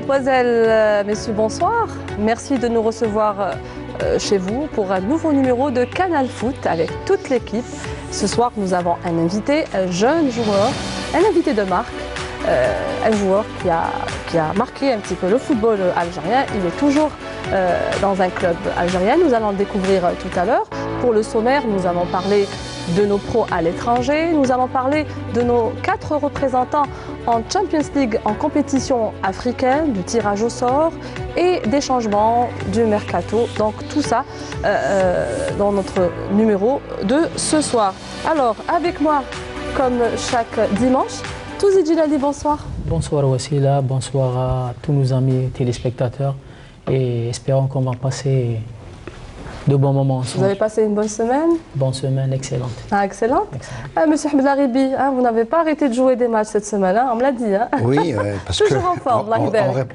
Mesdemoiselles, Messieurs, bonsoir. Merci de nous recevoir chez vous pour un nouveau numéro de Canal Foot avec toute l'équipe. Ce soir, nous avons un invité, un jeune joueur, un invité de marque, un joueur qui a marqué un petit peu le football algérien. Il est toujours dans un club algérien. Nous allons le découvrir tout à l'heure. Pour le sommaire, nous allons parler de nos pros à l'étranger. Nous allons parler de nos 4 représentants en Champions League en compétition africaine, du tirage au sort et des changements du mercato. Donc tout ça dans notre numéro de ce soir. Alors avec moi, comme chaque dimanche, Touzi Djilali, bonsoir. Bonsoir Wassila, bonsoir à tous nos amis téléspectateurs et espérons qu'on va passer de bons moments ensemble. Vous avez passé une bonne semaine? Bonne semaine, excellente. Ah, excellente. Monsieur Ahmed Laribi, vous n'avez pas arrêté de jouer des matchs cette semaine, on me l'a dit. Oui, parce toujours que en forme,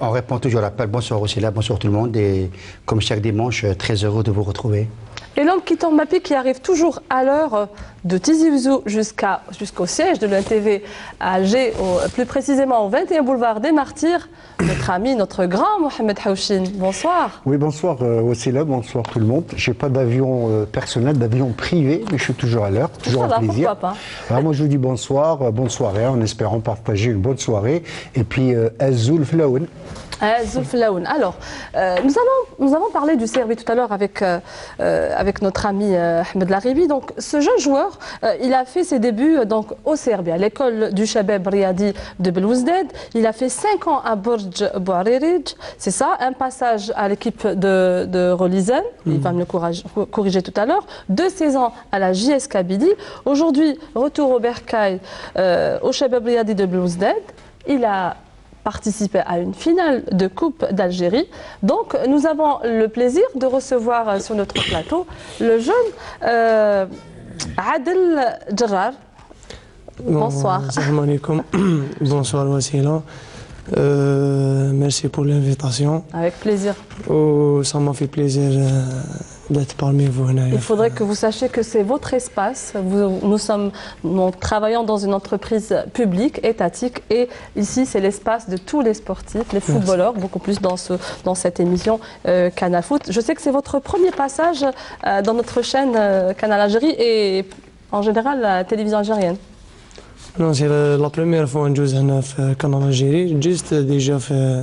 on répond toujours à l'appel. Bonsoir Wassila, bonsoir tout le monde. Et comme chaque dimanche, très heureux de vous retrouver. Et l'homme qui tombe ma pique, qui arrive toujours à l'heure de Tizi Ouzou jusqu'au siège de l'UNTV à Alger, plus précisément au 21 boulevard des Martyrs, notre ami, notre grand Mohamed Haouchine. Bonsoir. Oui, bonsoir Wassila, bonsoir tout le monde. Je n'ai pas d'avion personnel, d'avion privé, mais je suis toujours à l'heure, toujours un plaisir. Pourquoi pas. Alors moi je vous dis bonsoir, bonne soirée, en espérant partager une bonne soirée. Et puis Azoul Flaoun. Alors, nous avons parlé du Serbie tout à l'heure avec notre ami Ahmed Laribi. Donc, ce jeune joueur, il a fait ses débuts donc, au Serbie, à l'école du Shabab Riyadi de Belouizdad. Il a fait 5 ans à Borj Bouarerij, c'est ça, un passage à l'équipe de Rolizen, il va me le corriger tout à l'heure, 2 saisons à la JS Kabylie. Aujourd'hui, retour au Bercail, au Shabab Riyadi de Belouizdad. Il a participé à une finale de Coupe d'Algérie. Donc, nous avons le plaisir de recevoir sur notre plateau le jeune Adel Djerrar. Bonsoir. Salam alaikum. Bonsoir Wassila. Merci pour l'invitation. Avec plaisir. Ça m'a fait plaisir d'être parmi vous. Il faudrait que vous sachiez que c'est votre espace. Nous travaillons dans une entreprise publique, étatique, et ici c'est l'espace de tous les sportifs, les footballeurs, beaucoup plus dans cette émission Canal Foot. Je sais que c'est votre premier passage dans notre chaîne Canal Algérie et en général la télévision algérienne. Non, c'est la première fois que je joue Canal Algérie, juste déjà fait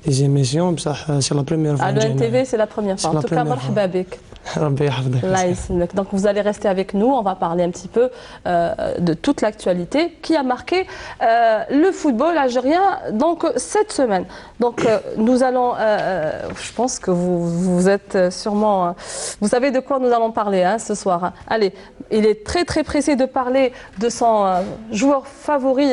des émissions, c'est la première fois. À l'UNTV, c'est la première fois. En tout cas, marhaba bik. Donc vous allez rester avec nous, on va parler un petit peu de toute l'actualité qui a marqué le football algérien donc, cette semaine. Donc nous allons, je pense que vous êtes sûrement, vous savez de quoi nous allons parler ce soir. Allez, il est très pressé de parler de son joueur favori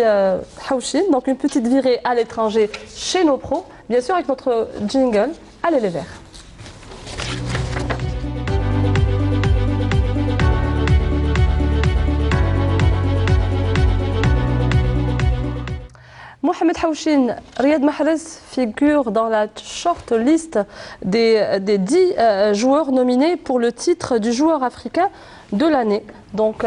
Haouchine, donc une petite virée à l'étranger chez nos pros, bien sûr avec notre jingle, allez les Verts. Mohamed Haouchine, Riyad Mahrez figure dans la short list des 10 joueurs nominés pour le titre du joueur africain de l'année. Donc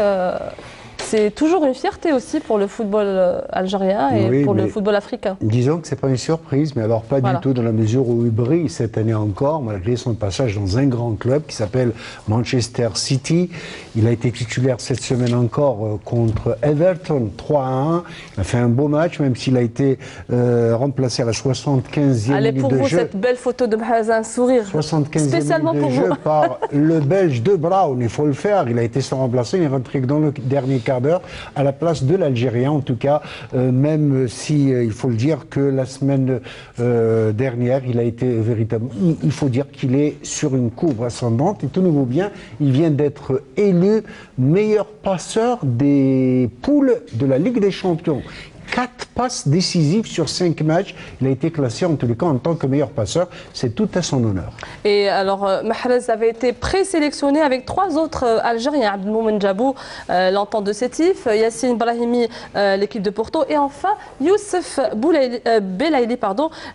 c'est toujours une fierté aussi pour le football algérien et pour le football africain. Disons que ce n'est pas une surprise, mais alors pas du tout dans la mesure où il brille cette année encore, malgré son passage dans un grand club qui s'appelle Manchester City. Il a été titulaire cette semaine encore contre Everton, 3-1. Il a fait un beau match, même s'il a été remplacé à la 75e minute de jeu. Allez, pour vous, cette belle photo de Mahaza, un sourire. 75e minute de jeu par le Belge De Bruyne, il faut le faire. Il a été sans remplacer, il est rentré dans le dernier quart d'heure à la place de l'Algérien, en tout cas, même si il faut le dire que la semaine dernière, il a été véritablement, il faut dire qu'il est sur une courbe ascendante et tenez-vous bien, il vient d'être élu meilleur passeur des poules de la Ligue des Champions. 4 passes décisives sur 5 matchs. Il a été classé en tous les cas en tant que meilleur passeur. C'est tout à son honneur. Et alors, Mahrez avait été présélectionné avec 3 autres Algériens. Abdelmoumen Djabou, l'entente de Sétif, Yassine Brahimi, l'équipe de Porto, et enfin Youssef Belaïli,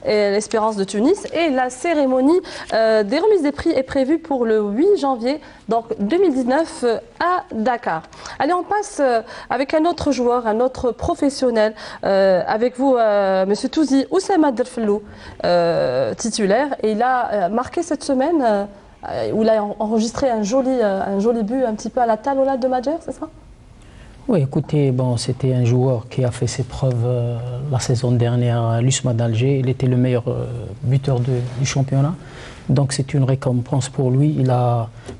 l'Espérance de Tunis. Et la cérémonie des remises des prix est prévue pour le 8 janvier donc 2019 à Dakar. Allez, on passe avec un autre joueur, un autre professionnel, Avec vous, Monsieur Touzi, Oussama Derfellou, titulaire, et il a marqué cette semaine, où il a enregistré un joli but un petit peu à la talonnade de Madjer, c'est ça? Oui, écoutez, bon, c'était un joueur qui a fait ses preuves la saison dernière à l'USMA d'Alger. Il était le meilleur buteur du championnat. Donc c'est une récompense pour lui.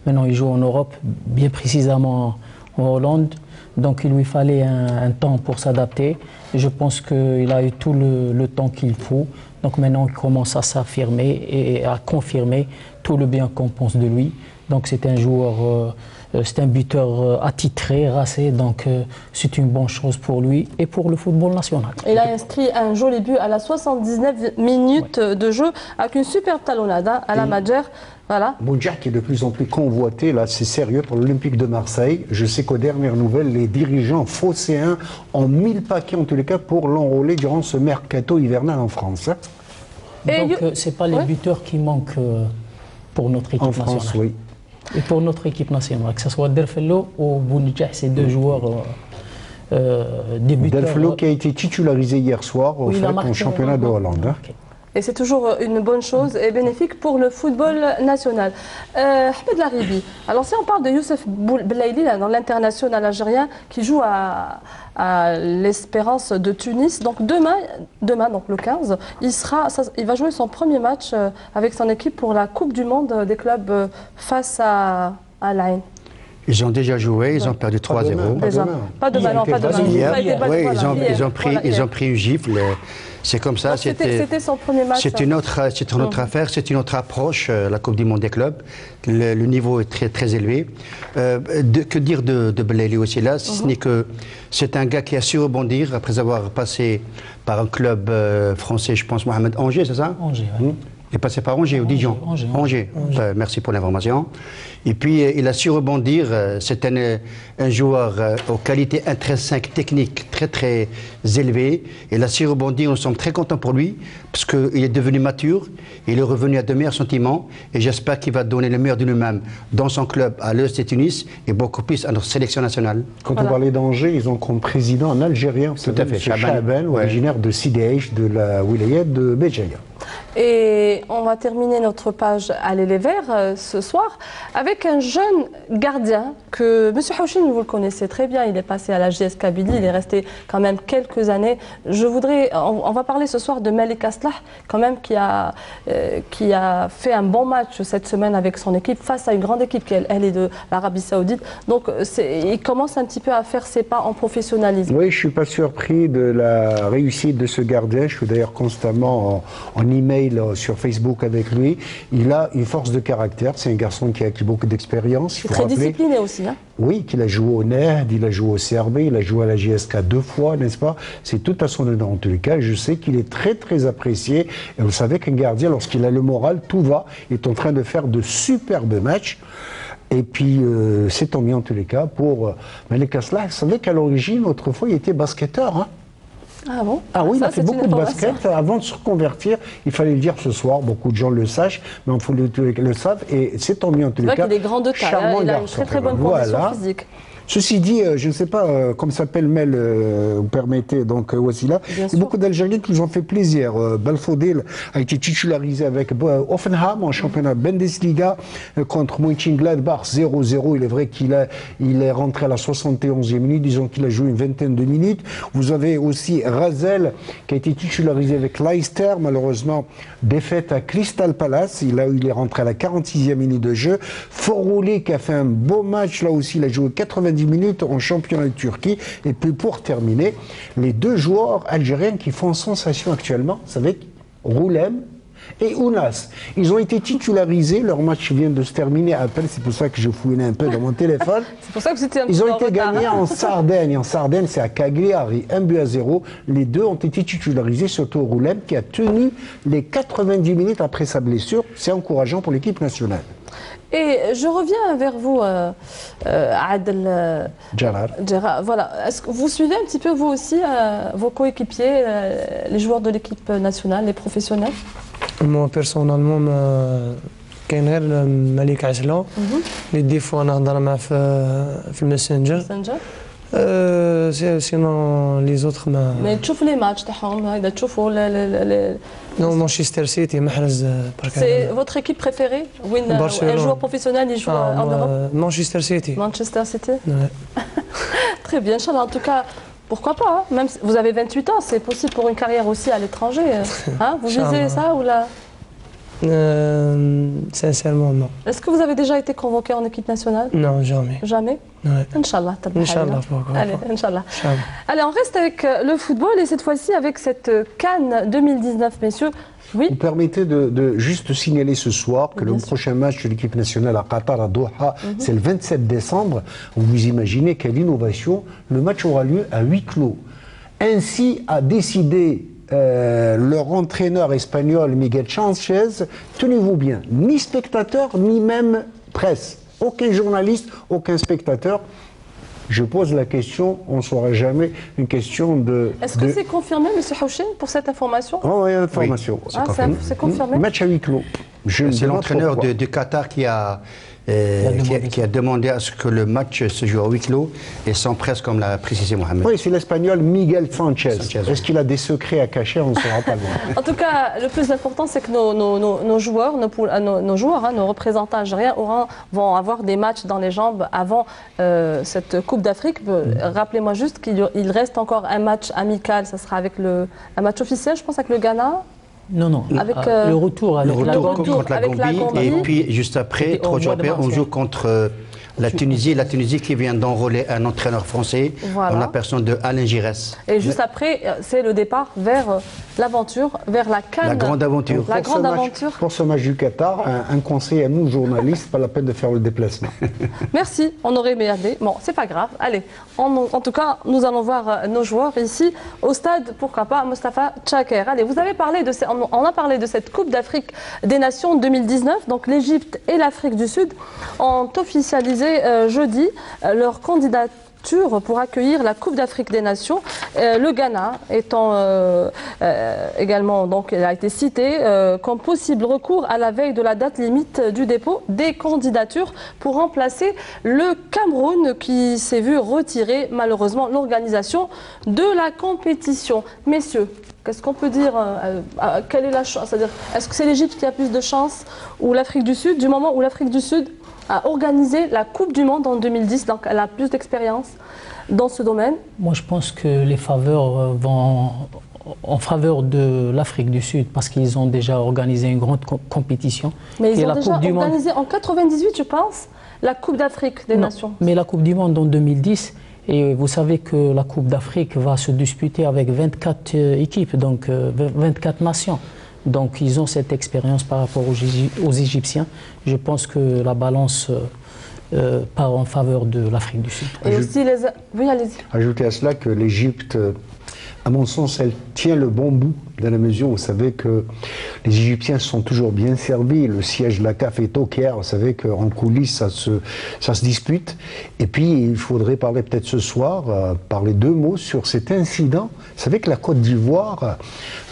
Maintenant il joue en Europe, bien précisément en Hollande. Donc il lui fallait un temps pour s'adapter. Je pense qu'il a eu tout le temps qu'il faut. Donc maintenant il commence à s'affirmer et à confirmer tout le bien qu'on pense de lui. Donc c'est un joueur, c'est un buteur attitré, racé. Donc c'est une bonne chose pour lui et pour le football national. Il a inscrit un joli but à la 79 minutes de jeu avec une superbe talonnade à la Madjer. Voilà. Boudjah qui est de plus en plus convoité, là c'est sérieux pour l'Olympique de Marseille. Je sais qu'aux dernières nouvelles, les dirigeants phocéens ont 1000 paquets en tous les cas pour l'enrôler durant ce mercato hivernal en France. Hein. Donc ce n'est pas les buteurs qui manquent pour notre équipe nationale. En France, oui. Et pour notre équipe nationale, que ce soit Derfellou ou Boudjah, c'est deux joueurs des buteurs. Derfellou qui a été titularisé hier soir au championnat de Hollande. Et c'est toujours une bonne chose et bénéfique pour le football national. Ahmed Laribi, alors si on parle de Youssef Belaïli dans l'international algérien qui joue à l'Espérance de Tunis, donc demain donc le 15, il va jouer son premier match avec son équipe pour la Coupe du Monde des clubs face à l'Ain. Ils ont déjà joué, ils ont perdu 3-0. Pas demain, non, pas demain. Oui, ils ont pris une gifle. C'est comme ça. C'était son premier match. C'est une autre affaire, c'est une autre approche, la Coupe du Monde des clubs. Le niveau est très, très élevé. Que dire de Belaïli aussi là, si ce n'est que c'est un gars qui a su rebondir après avoir passé par un club français, je pense, Mohamed Angers, c'est ça? Angers, oui. Il est passé par Angers ou Dijon? Angers. Merci pour l'information. Et puis, il a su rebondir. C'est un joueur aux qualités intrinsèques, techniques très, très élevées. Il a su rebondir. Nous sommes très contents pour lui parce qu'il est devenu mature. Il est revenu à de meilleurs sentiments. Et j'espère qu'il va donner le meilleur de lui-même dans son club à l'Est de Tunis et beaucoup plus à notre sélection nationale. Quand on parlait d'Angers, ils ont comme président un Algérien, tout à fait, Chaban, originaire de Sideich, de la wilaya de Béjaïa. Et on va terminer notre page Allez les Verts ce soir avec un jeune gardien que M. Houchine, vous le connaissez très bien, il est passé à la JS Kabylie, il est resté quand même quelques années. On va parler ce soir de Malik Aslah, quand même qui a fait un bon match cette semaine avec son équipe face à une grande équipe qui elle est de l'Arabie Saoudite. Donc il commence un petit peu à faire ses pas en professionnalisme. Oui, je ne suis pas surpris de la réussite de ce gardien. Je suis d'ailleurs constamment en email sur Facebook avec lui. Il a une force de caractère. C'est un garçon qui a acquis beaucoup d'expérience. Il est très discipliné aussi. Hein. Oui, qu'il a joué au NERD, il a joué au CRB, il a joué à la JSK 2 fois, n'est-ce pas? C'est tout à son honneur en tous les cas. Je sais qu'il est très très apprécié. Et vous savez qu'un gardien, lorsqu'il a le moral, tout va. Il est en train de faire de superbes matchs. Et puis, c'est tant mieux en tous les cas pour Malik Aslah. Vous savez qu'à l'origine, autrefois, il était basketteur. Hein? Ah bon? Ah oui, il a fait beaucoup de basket. Avant de se reconvertir, il fallait le dire ce soir, beaucoup de gens le sachent, mais on le savent, et c'est tant mieux en tous les cas. C'est vrai qu'il est grand de taille, il a une très très bonne condition physique. Ceci dit, je ne sais pas comment s'appelle Mel, vous permettez, donc Wassila. Il y a beaucoup d'Algériens qui nous ont fait plaisir. Belfodil a été titularisé avec Offenham en championnat Bundesliga contre Mönchengladbach 0-0. Il est vrai qu'il est rentré à la 71e minute, disons qu'il a joué une vingtaine de minutes. Vous avez aussi Razel qui a été titularisé avec Leicester, malheureusement défaite à Crystal Palace. Il est rentré à la 46e minute de jeu. Forouli qui a fait un beau match, là aussi il a joué 90 minutes en championnat de Turquie. Et puis pour terminer, les deux joueurs algériens qui font sensation actuellement, vous savez, Roulem et Ounas. Ils ont été titularisés, leur match vient de se terminer à peine, c'est pour ça que je fouinais un peu dans mon téléphone. C'est pour ça que c'était un peu Ils ont été gagnés en Sardaigne. En Sardaigne, c'est à Cagliari, 1-0. Les deux ont été titularisés, surtout Roulem qui a tenu les 90 minutes après sa blessure. C'est encourageant pour l'équipe nationale. Et je reviens vers vous, Adel Djerrar. Voilà. Est-ce que vous suivez un petit peu, vous aussi, vos coéquipiers, les joueurs de l'équipe nationale, les professionnels? Moi, personnellement, كاين غير مليك عسلة اللي دي فوا نهضر معاه في الماسنجر Sinon, les autres, mais tu vois les matchs, tu vois non, Manchester City, Mahrez. C'est votre équipe préférée? Oui, un joueur professionnel, il joue en Europe? Manchester City. Manchester City? Ouais. Très bien, Inch'Allah. En tout cas, pourquoi pas, hein? Même si vous avez 28 ans, c'est possible pour une carrière aussi à l'étranger. Hein? Vous visez ça ou là? Sincèrement, non. Est-ce que vous avez déjà été convoqué en équipe nationale? Non, jamais. Jamais? Ouais. Inch'Allah. Inch'Allah. Allez, Inch'Allah. Allez, on reste avec le football et cette fois-ci avec cette CAN 2019, messieurs. Oui. Vous permettez de juste signaler ce soir que le prochain match de l'équipe nationale à Qatar, à Doha, c'est le 27 décembre. Vous imaginez quelle innovation. Le match aura lieu à huis clos. Ainsi a décidé leur entraîneur espagnol Miguel Sánchez. Tenez-vous bien, ni spectateur, ni même presse. Aucun journaliste, aucun spectateur. Je pose la question, on ne saura jamais une question de... Est-ce que c'est confirmé, M. Houchen, pour cette information? Oh, oui, information. Oui, c'est confirmé. Match à huis clos. C'est l'entraîneur du Qatar qui a demandé à ce que le match se joue à huis clos et sans presse, comme l'a précisé Mohamed. Oui, c'est l'Espagnol Miguel Sánchez. Est-ce qu'il a des secrets à cacher? On ne saura pas loin. En tout cas, le plus important, c'est que nos joueurs, nos représentants algériens vont avoir des matchs dans les jambes avant cette Coupe d'Afrique. Rappelez-moi juste qu'il reste encore un match amical. Ça sera avec un match officiel, je pense, avec le Ghana. Non, avec le retour contre la Gambie. Et puis, juste après, 3 jours après, on joue contre la Tunisie. La Tunisie qui vient d'enrôler un entraîneur français en la personne de Alain Giresse. Et juste après, c'est le départ vers l'aventure, vers la CAN. La grande aventure. La grande aventure. Pour ce match du Qatar, un conseil à nous, journalistes, pas la peine de faire le déplacement. Merci, on aurait merdé. Bon, c'est pas grave. Allez, en tout cas, nous allons voir nos joueurs ici au stade, pourquoi pas, Mostafa Tchaker. Allez, on a parlé de cette Coupe d'Afrique des Nations 2019. Donc l'Égypte et l'Afrique du Sud ont officialisé jeudi leur candidature pour accueillir la Coupe d'Afrique des Nations. Le Ghana étant également, donc, il a été cité comme possible recours à la veille de la date limite du dépôt des candidatures pour remplacer le Cameroun qui s'est vu retirer malheureusement l'organisation de la compétition. Messieurs, qu'est-ce qu'on peut dire? Quelle est la chance? C'est-à-dire, est-ce que c'est l'Égypte qui a plus de chance ou l'Afrique du Sud, du moment où l'Afrique du Sud a organisé la Coupe du Monde en 2010, donc elle a plus d'expérience dans ce domaine? Moi, je pense que les faveurs vont en faveur de l'Afrique du Sud parce qu'ils ont déjà organisé une grande compétition. Mais ils ont déjà organisé en 98, je pense, la Coupe d'Afrique des Nations. Mais la Coupe du Monde en 2010, et vous savez que la Coupe d'Afrique va se disputer avec 24 équipes, donc 24 nations. Donc ils ont cette expérience par rapport aux Égyptiens. Je pense que la balance part en faveur de l'Afrique du Sud. Et aussi oui, allez-y. Ajoutez à cela que l'Égypte, à mon sens, elle tient le bon bout, dans la mesure où vous savez que les Égyptiens sont toujours bien servis. Le siège de la CAF est au Caire. Vous savez qu'en coulisses, ça se dispute. Et puis, il faudrait parler peut-être ce soir, parler 2 mots sur cet incident. Vous savez que la Côte d'Ivoire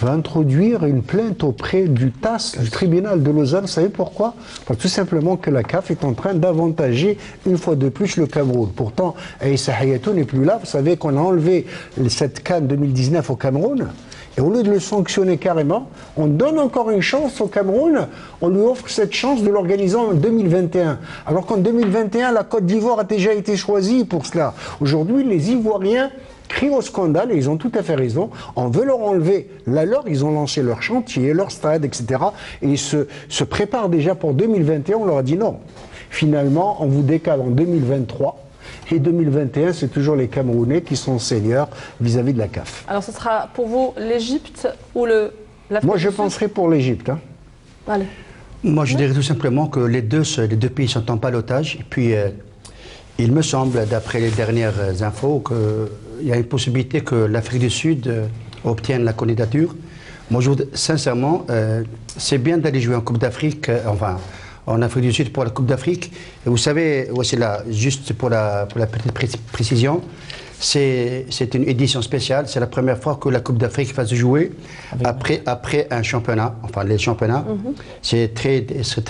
va introduire une plainte auprès du TAS, du tribunal de Lausanne. Vous savez pourquoi? Parce tout simplement que la CAF est en train d'avantager une fois de plus le Cameroun. Pourtant, Aïssa Hayatou n'est plus là. Vous savez qu'on a enlevé cette CAN 2019 au Cameroun. Et au lieu de le sanctionner carrément, on donne encore une chance au Cameroun, on lui offre cette chance de l'organiser en 2021. Alors qu'en 2021, la Côte d'Ivoire a déjà été choisie pour cela. Aujourd'hui, les Ivoiriens crient au scandale, et ils ont tout à fait raison. On veut leur enlever la leur, ils ont lancé leur chantier, leur stade, etc. Et ils se préparent déjà pour 2021, on leur a dit non. Finalement, on vous décale en 2023. Et 2021, c'est toujours les Camerounais qui sont seniors vis-à-vis de la CAF. Alors ce sera pour vous l'Égypte ou l'Afrique? Moi, je penserais pour l'Égypte. Hein. Allez. Moi, je dirais tout simplement que les deux pays sont en pilotage. Et puis, il me semble, d'après les dernières infos, qu'il y a une possibilité que l'Afrique du Sud obtienne la candidature. Moi, je voudrais, sincèrement, c'est bien d'aller jouer en Coupe d'Afrique, en Afrique du Sud pour la Coupe d'Afrique. Et vous savez, aussi là, juste pour la petite précision, c'est une édition spéciale. C'est la première fois que la Coupe d'Afrique va se jouer après un championnat, enfin les championnats. C'est très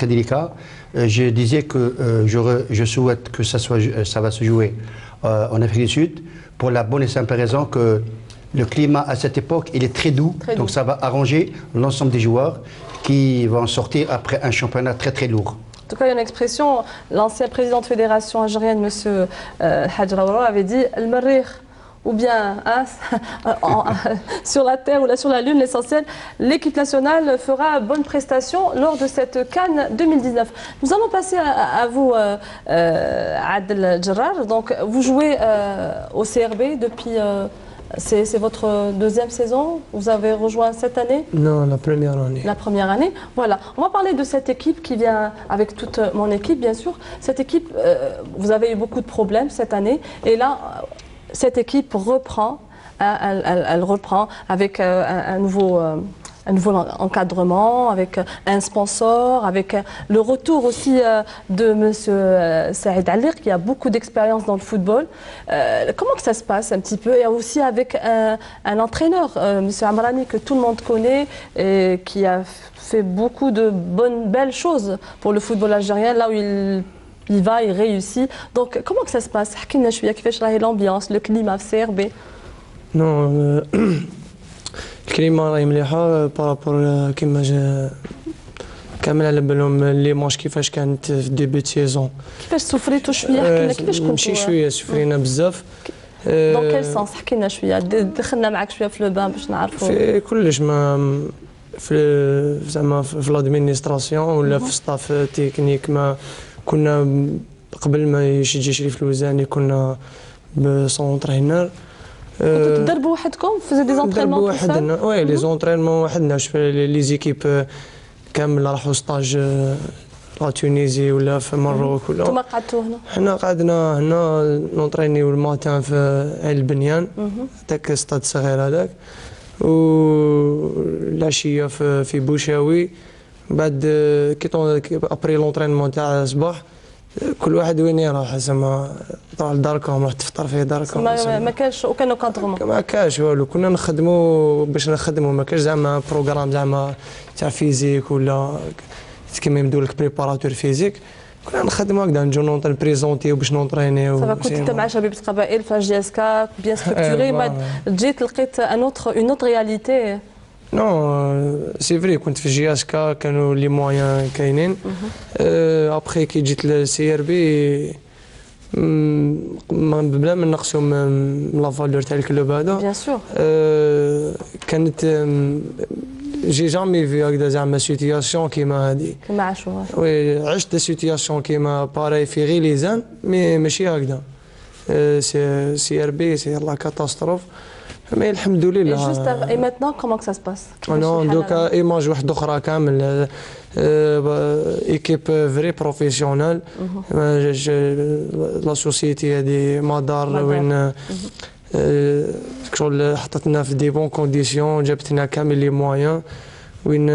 délicat. Je disais que je souhaite que ça va se jouer en Afrique du Sud, pour la bonne et simple raison que le climat à cette époque, il est très doux. Donc ça va arranger l'ensemble des joueurs qui vont sortir après un championnat très très lourd. En tout cas, il y a une expression, l'ancien président de fédération algérienne, M. Hadjraoura, avait dit « Al-Marrikh », ou bien hein, sur la Terre ou là sur la Lune, l'essentiel, l'équipe nationale fera bonne prestation lors de cette CAN 2019. Nous allons passer à vous, Adel Djerrar. Donc, vous jouez au CRB depuis... c'est votre deuxième saison? Vous avez rejoint cette année? Non, la première année. La première année, voilà. On va parler de cette équipe qui vient avec toute mon équipe, bien sûr. Cette équipe, vous avez eu beaucoup de problèmes cette année. Et là, cette équipe reprend, elle reprend avec un nouveau encadrement, avec un sponsor, avec le retour aussi de M. Saïd Alir, qui a beaucoup d'expérience dans le football. Comment que ça se passe un petit peu? Et aussi avec un entraîneur, M. Amrani, que tout le monde connaît et qui a fait beaucoup de belles choses pour le football algérien, là où il va, il réussit. Donc, comment que ça se passe? L'ambiance, le climat في CRB. Non, الكلمة راهي مليحة بارابور كيما كامل على بالهم لي ماتش كيفاش كانت في ديبي سيزون. كيفاش سفريتوا شوية؟ حكي لنا كيفاش كنتوا؟ ماشي شوية سفرينا بزاف. دون كيل سونس؟ حكي لنا شوية، دخلنا معك شوية في لو بان باش نعرفوا. في كلش ما في زعما في لادمينستراسيون ولا في ستاف تكنيك ما كنا قبل ما يجي شريف الوزاني كنا بسونطرينور. كنتوا تدربوا وحدكم في دي زونطرينمون وحدنا؟ وي لي زونطرينمون وحدنا. لي زيكيب كامل راحوا ستاج لا تونيزي ولا في مروك ولا. انتم قعدتوا هنا؟ حنا قعدنا هنا نونطرينيو الماتان في عين البنيان داك ستاد صغير هذاك، والعشيه في بوشاوي. بعد كي ابري لونطرينمون تاع الصباح كل واحد وين يروح زعما تروح لداركم، راح تفطر في داركم. ما كانش وكانوا كادغمون؟ ما كانش والو، كنا نخدموا باش نخدموا، ما كانش زعما بروغرام زعما تاع فيزيك ولا كيما يبدو لك بريباراتور فيزيك. كنا نخدموا هكذا نجو نبريزونتيو باش نونطرينيو. صافا كنت انت مع شبيبه القبائل في جي اس كا بيان ستركتوري، بعد جيت لقيت اون اوتر رياليتي. نو سي فري كنت في جي اس كا كانوا لي موان كاينين. ابخي كي جيت للسي ار بي بلا ما نقصوا من لا فالور تاع الكلوب هذا بيان سور كانت جي جامي في هكذا زعما سيتياسيون كيما هذه كيما عاشوا. وي عشت سيتياسيون كيما باراي في غير ليزان مي ماشي هكذا. سي ار بي سي لا كاتاستروف. مي الحمد لله. Et juste et maintenant comment que ça se passe؟ انا دوكا ايماج واحده اخرى كامل ايكيب فري بروفيسيونال. لا سوسيتي هذه مدار وين شغل حطتنا في دي بون كونديسيون، جابتنا كامل لي موان وين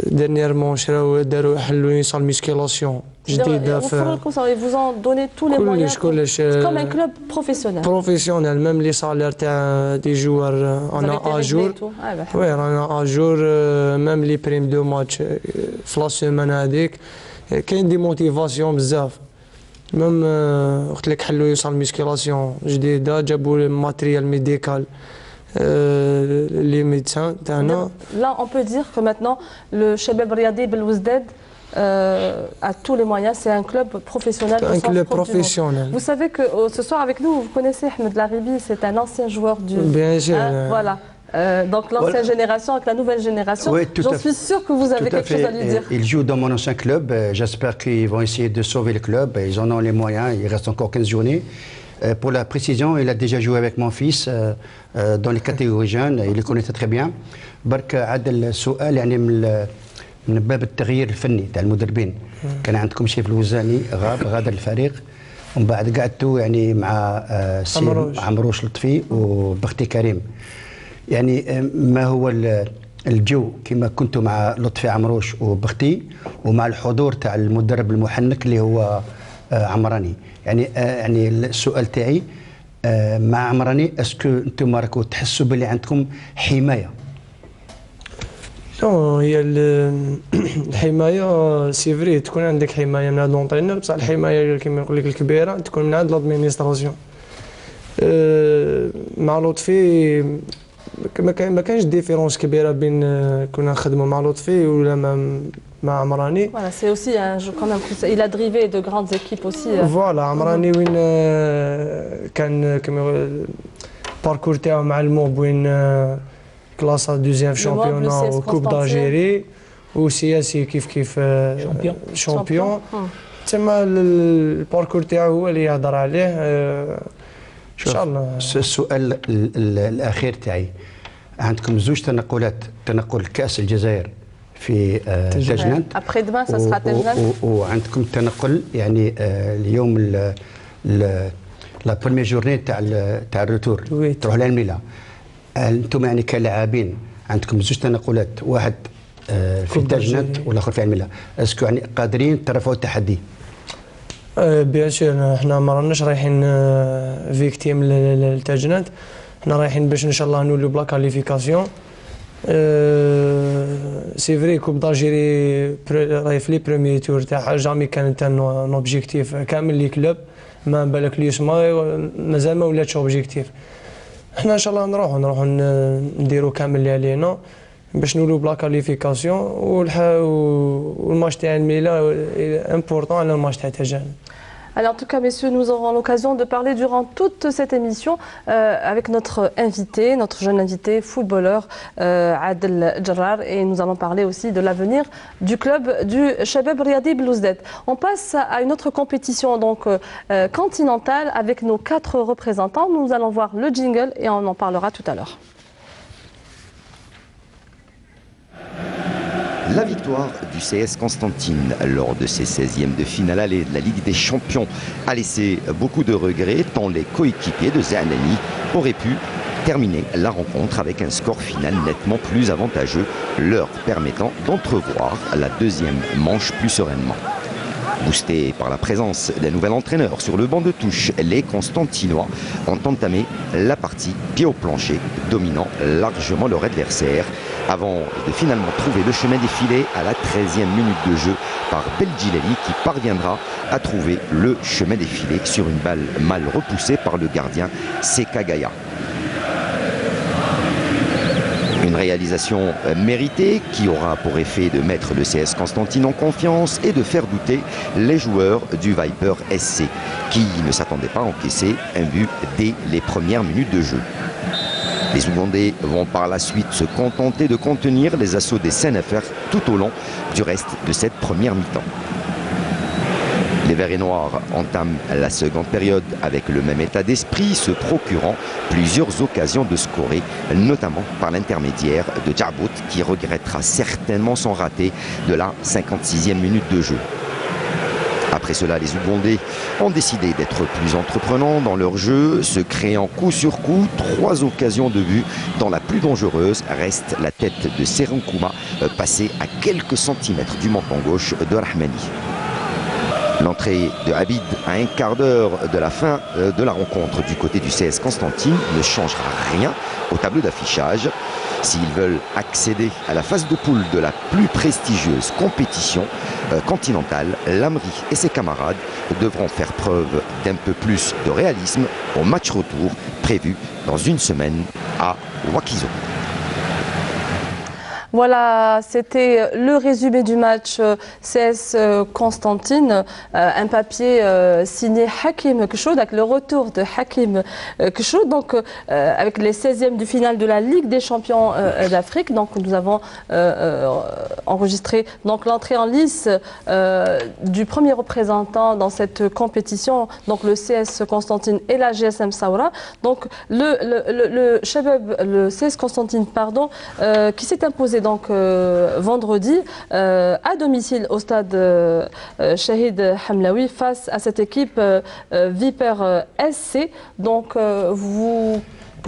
ديرنييرمون شراو داروا حلوا une salle musculation جديده. Ils vous ont donné tous les moyens. كلش comme un club professionnel. بروفيسيونيل. ميم لي صالير تاع دي جوار انا اجور. وي رانا اجور. ميم لي بريم دو ماتش في لا سيمانه هذيك كاين دي موتيفاسيون بزاف. ميم قلت لك حلوا صال ميسكيلاسيون جديده، جابوا الماتريال ميديكال les médecins تاعنا. Là on peut dire que maintenant le Chabab Riadi Belouzdad a tous les moyens, c'est un club professionnel. Un club professionnel. Vous savez que ce soir avec nous, vous connaissez Ahmed Laribi, c'est un ancien joueur du. Bien sûr. Voilà. Donc l'ancienne génération avec la nouvelle génération, oui, j'en suis sûr que vous avez quelque chose à lui dire. Il joue dans mon ancien club, j'espère qu'ils vont essayer de sauver le club, ils en ont les moyens, il reste encore 15 journées. Pour la précision, il a déjà joué avec mon fils dans les catégories jeunes, il le connaissait très bien. برك عاد السؤال يعني من باب التغيير الفني تاع المدربين. كان عندكم شريف الوزاني غادر الفريق، ومن بعد قعدتوا يعني مع عمروش لطفي وبختي كريم. يعني ما هو الجو كما كنتوا مع لطفي عمروش وبختي ومع الحضور تاع المدرب المحنك اللي هو عمراني؟ يعني السؤال تاعي مع عمراني اسكو انتم راكم تحسوا باللي عندكم حمايه؟ هي الحمايه سي فري تكون عندك حمايه من هذا لونطرينور بصح الحمايه كما نقول لك الكبيره تكون من عند لادمينستراسيون. مع لطفي ما كانش ديفيرونس كبيره بين كنا نخدموا مع لطفي ولا مع عمراني. Voilà, c'est aussi quand même il a drivé de grandes équipes aussi. Voilà, عمراني وين كان كما الباركور تاعو مع الموب وين كلاس دوزيام شامبيون وكوب دالجيري وسياسي كيف شامبيون. تما الباركور تاعو هو اللي يهضر عليه ان شاء الله. السؤال الاخير تاعي، عندكم زوج تنقلات، تنقل كاس الجزائر في تجنان ابخي دما سا سرا تجنان، وعندكم تنقل يعني اليوم لا بروميير جورني تاع الروتور تروح للميلا. انتم يعني كلاعبين عندكم زوج تنقلات، واحد في تجنان والاخر في الميلا، اسكو يعني قادرين ترفعوا التحدي؟ بيان سور احنا ما راناش رايحين فيكتيم للتاجنات، احنا رايحين باش ان شاء الله نولوا بلا كاليفيكاسيون. سي فري كوب دالجيري راهي في لي بروميي تور تاعها جامي كانت ان اوبجيكتيف كامل لي كلوب، ما بالك لي يسمى مازال ما ولاتش اوبجيكتيف. احنا ان شاء الله نروحوا نديروا كامل اللي علينا باش نولوا بلا كاليفيكاسيون، والماتش تاع الميلا امبورطون على الماتش تاع تاجان. Alors, en tout cas, messieurs, nous aurons l'occasion de parler durant toute cette émission avec notre invité, notre jeune invité, footballeur Adel Djerrar, et nous allons parler aussi de l'avenir du club du Chabab Riadi Belouizdad. On passe à une autre compétition donc continentale avec nos 4 représentants. Nous allons voir le jingle et on en parlera tout à l'heure. La victoire du CS Constantine lors de ses 16e de finale aller de la Ligue des Champions a laissé beaucoup de regrets tant les coéquipiers de Zahnani auraient pu terminer la rencontre avec un score final nettement plus avantageux, leur permettant d'entrevoir la deuxième manche plus sereinement. Boostés par la présence d'un nouvel entraîneur sur le banc de touche, les Constantinois ont entamé la partie pied au plancher, dominant largement leur adversaire, avant de finalement trouver le chemin des filets à la 13e minute de jeu par Beldjilali qui parviendra à trouver le chemin des filets sur une balle mal repoussée par le gardien Seka Gaya. Une réalisation méritée qui aura pour effet de mettre le CS Constantine en confiance et de faire douter les joueurs du Viper SC qui ne s'attendaient pas à encaisser un but dès les premières minutes de jeu. Les Ougandais vont par la suite se contenter de contenir les assauts des CNFR tout au long du reste de cette première mi-temps. Les Verts et Noirs entament la seconde période avec le même état d'esprit, se procurant plusieurs occasions de scorer, notamment par l'intermédiaire de Djarbout qui regrettera certainement son raté de la 56e minute de jeu. Après cela, les Ougandais ont décidé d'être plus entreprenants dans leur jeu, se créant coup sur coup 3 occasions de but, dont la plus dangereuse reste la tête de Serenkouma, passée à quelques centimètres du menton gauche de Rahmani. L'entrée de Habib à un quart d'heure de la fin de la rencontre du côté du CS Constantine ne changera rien au tableau d'affichage. S'ils veulent accéder à la phase de poule de la plus prestigieuse compétition continentale, Lamri et ses camarades devront faire preuve d'un peu plus de réalisme au match retour prévu dans une semaine à Wakizo. Voilà, c'était le résumé du match CS Constantine, un papier signé Hakim Kchoud, avec le retour de Hakim Kchoud, donc avec les 16e du finale de la Ligue des Champions d'Afrique. Donc nous avons enregistré donc l'entrée en lice du premier représentant dans cette compétition, donc le CS Constantine et la GSM Saoura. Donc le CS Constantine, pardon, qui s'est imposé donc vendredi à domicile au stade Shahid Hamlaoui face à cette équipe Viper SC. Donc vous